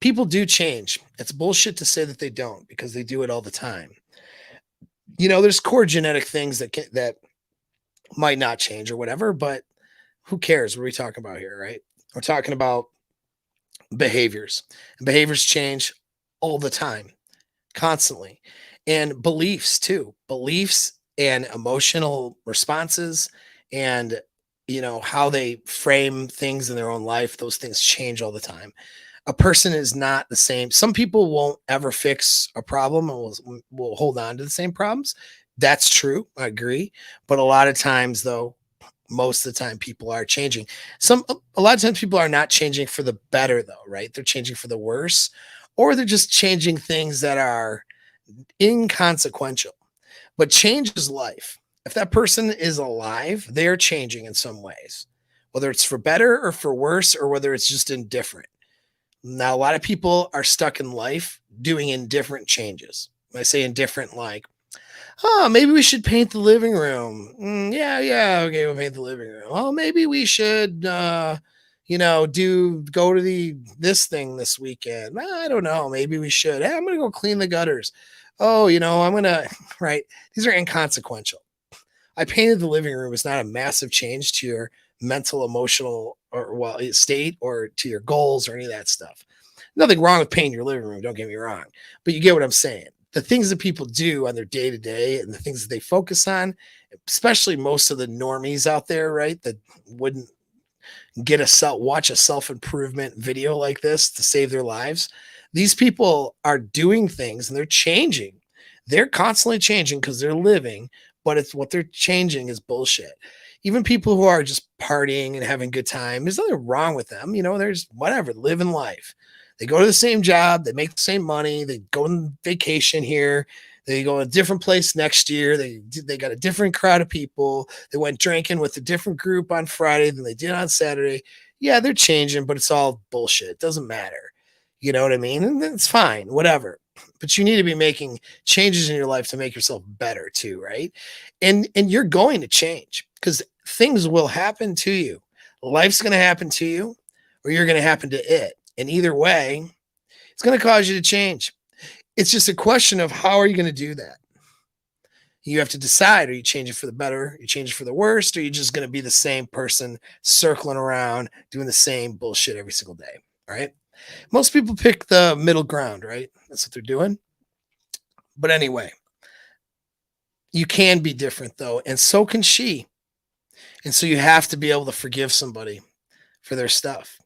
People do change. It's bullshit to say that they don't because they do it all the time. There's core genetic things that might not change or whatever, but who cares? What are we talking about here, right? We're talking about behaviors. And behaviors change all the time, constantly. And beliefs too. Beliefs and emotional responses and how they frame things in their own life, those things change all the time. A person is not the same. Some people won't ever fix a problem and will hold on to the same problems. That's true. I agree. But a lot of times though, most of the time people are changing. A lot of times people are not changing for the better though, right? They're changing for the worse, or they're just changing things that are inconsequential. But change is life. If that person is alive, they're changing in some ways, whether it's for better or for worse, or whether it's just indifferent. Now, a lot of people are stuck in life doing indifferent changes. When I say indifferent, like, oh, maybe we should paint the living room. Yeah, okay, we'll paint the living room. Oh, maybe we should, go to this thing this weekend. I don't know. Maybe we should. Hey, I'm going to go clean the gutters. Oh, I'm going to, right. These are inconsequential. I painted the living room is not a massive change to your mental, emotional, or state or to your goals or any of that stuff. Nothing wrong with painting your living room. Don't get me wrong, but you get what I'm saying. The things that people do on their day to day and the things that they focus on, especially most of the normies out there, right? That wouldn't watch a self-improvement video like this to save their lives. These people are doing things and they're changing. They're constantly changing because they're living, but it's what they're changing is bullshit. Even people who are just partying and having a good time, there's nothing wrong with them. There's whatever, living life. They go to the same job, they make the same money, they go on vacation here, they go to a different place next year. They got a different crowd of people. They went drinking with a different group on Friday than they did on Saturday. Yeah, they're changing, but it's all bullshit. It doesn't matter. You know what I mean? And it's fine, whatever. But you need to be making changes in your life to make yourself better too, right? And you're going to change because things will happen to you. Life's going to happen to you, or you're going to happen to it. And either way, it's going to cause you to change. It's just a question of how are you going to do that? You have to decide, are you changing for the better? Are you changing for the worst? Or are you just going to be the same person circling around doing the same bullshit every single day? All right. Most people pick the middle ground, right? That's what they're doing. But anyway, you can be different though. And so can she. And so you have to be able to forgive somebody for their stuff.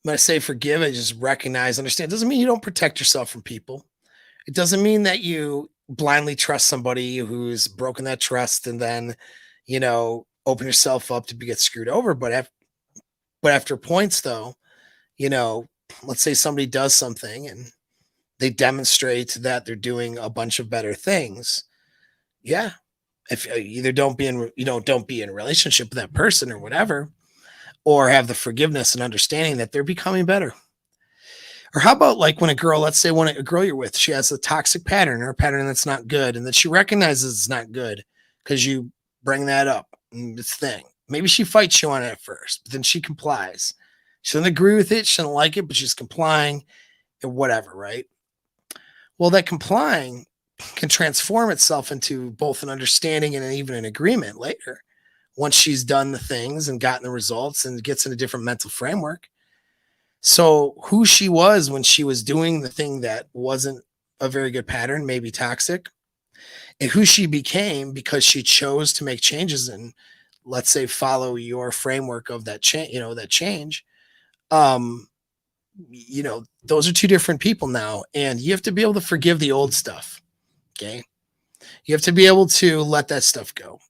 When I say forgive, I just recognize, understand. It doesn't mean you don't protect yourself from people. It doesn't mean that you blindly trust somebody who's broken that trust and then, open yourself up to get screwed over. But after points, though, let's say somebody does something and they demonstrate that they're doing a bunch of better things. Yeah, if either don't be in a relationship with that person or whatever, or have the forgiveness and understanding that they're becoming better. Or how about like when a girl, let's say when a girl you're with, she has a toxic pattern or a pattern that's not good, and that she recognizes it's not good because you bring that up and this thing. Maybe she fights you on it at first, but then she complies. She doesn't agree with it, she doesn't like it, but she's complying and whatever, right? Well, that complying can transform itself into both an understanding and even an agreement later once she's done the things and gotten the results and gets in a different mental framework. So who she was when she was doing the thing that wasn't a very good pattern, maybe toxic, and who she became because she chose to make changes and, let's say, follow your framework of that change, that change. Those are two different people now, and you have to be able to forgive the old stuff. Okay. You have to be able to let that stuff go.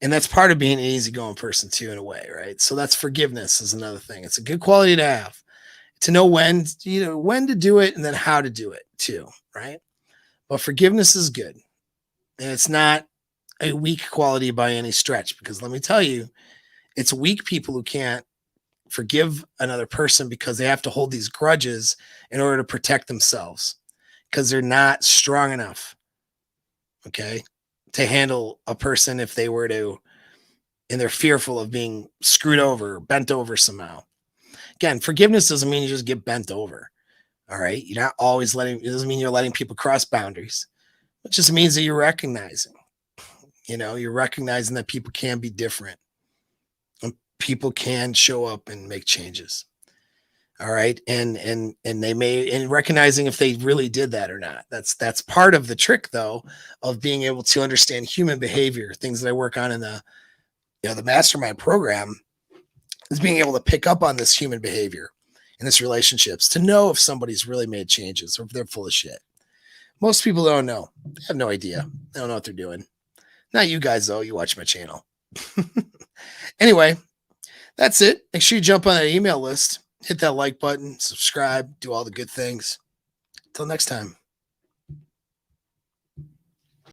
And that's part of being an easygoing person too, in a way, right? So that's forgiveness is another thing. It's a good quality to have, to know when to do it and then how to do it too, right? But forgiveness is good. And it's not a weak quality by any stretch, because let me tell you, it's weak people who can't forgive another person because they have to hold these grudges in order to protect themselves because they're not strong enough, okay, to handle a person if they were to, and they're fearful of being screwed over, bent over somehow. Again, forgiveness doesn't mean you just get bent over. All right. You're not always it doesn't mean you're letting people cross boundaries. It just means that you're recognizing, you're recognizing that people can be different and people can show up and make changes. All right. And they may, and recognizing if they really did that or not. That's part of the trick though, of being able to understand human behavior, things that I work on in the mastermind program, is being able to pick up on this human behavior in this relationships to know if somebody's really made changes or if they're full of shit. Most people don't know. They have no idea. They don't know what they're doing. Not you guys, though. You watch my channel. Anyway, that's it. Make sure you jump on that email list, hit that like button, subscribe, do all the good things. Until next time.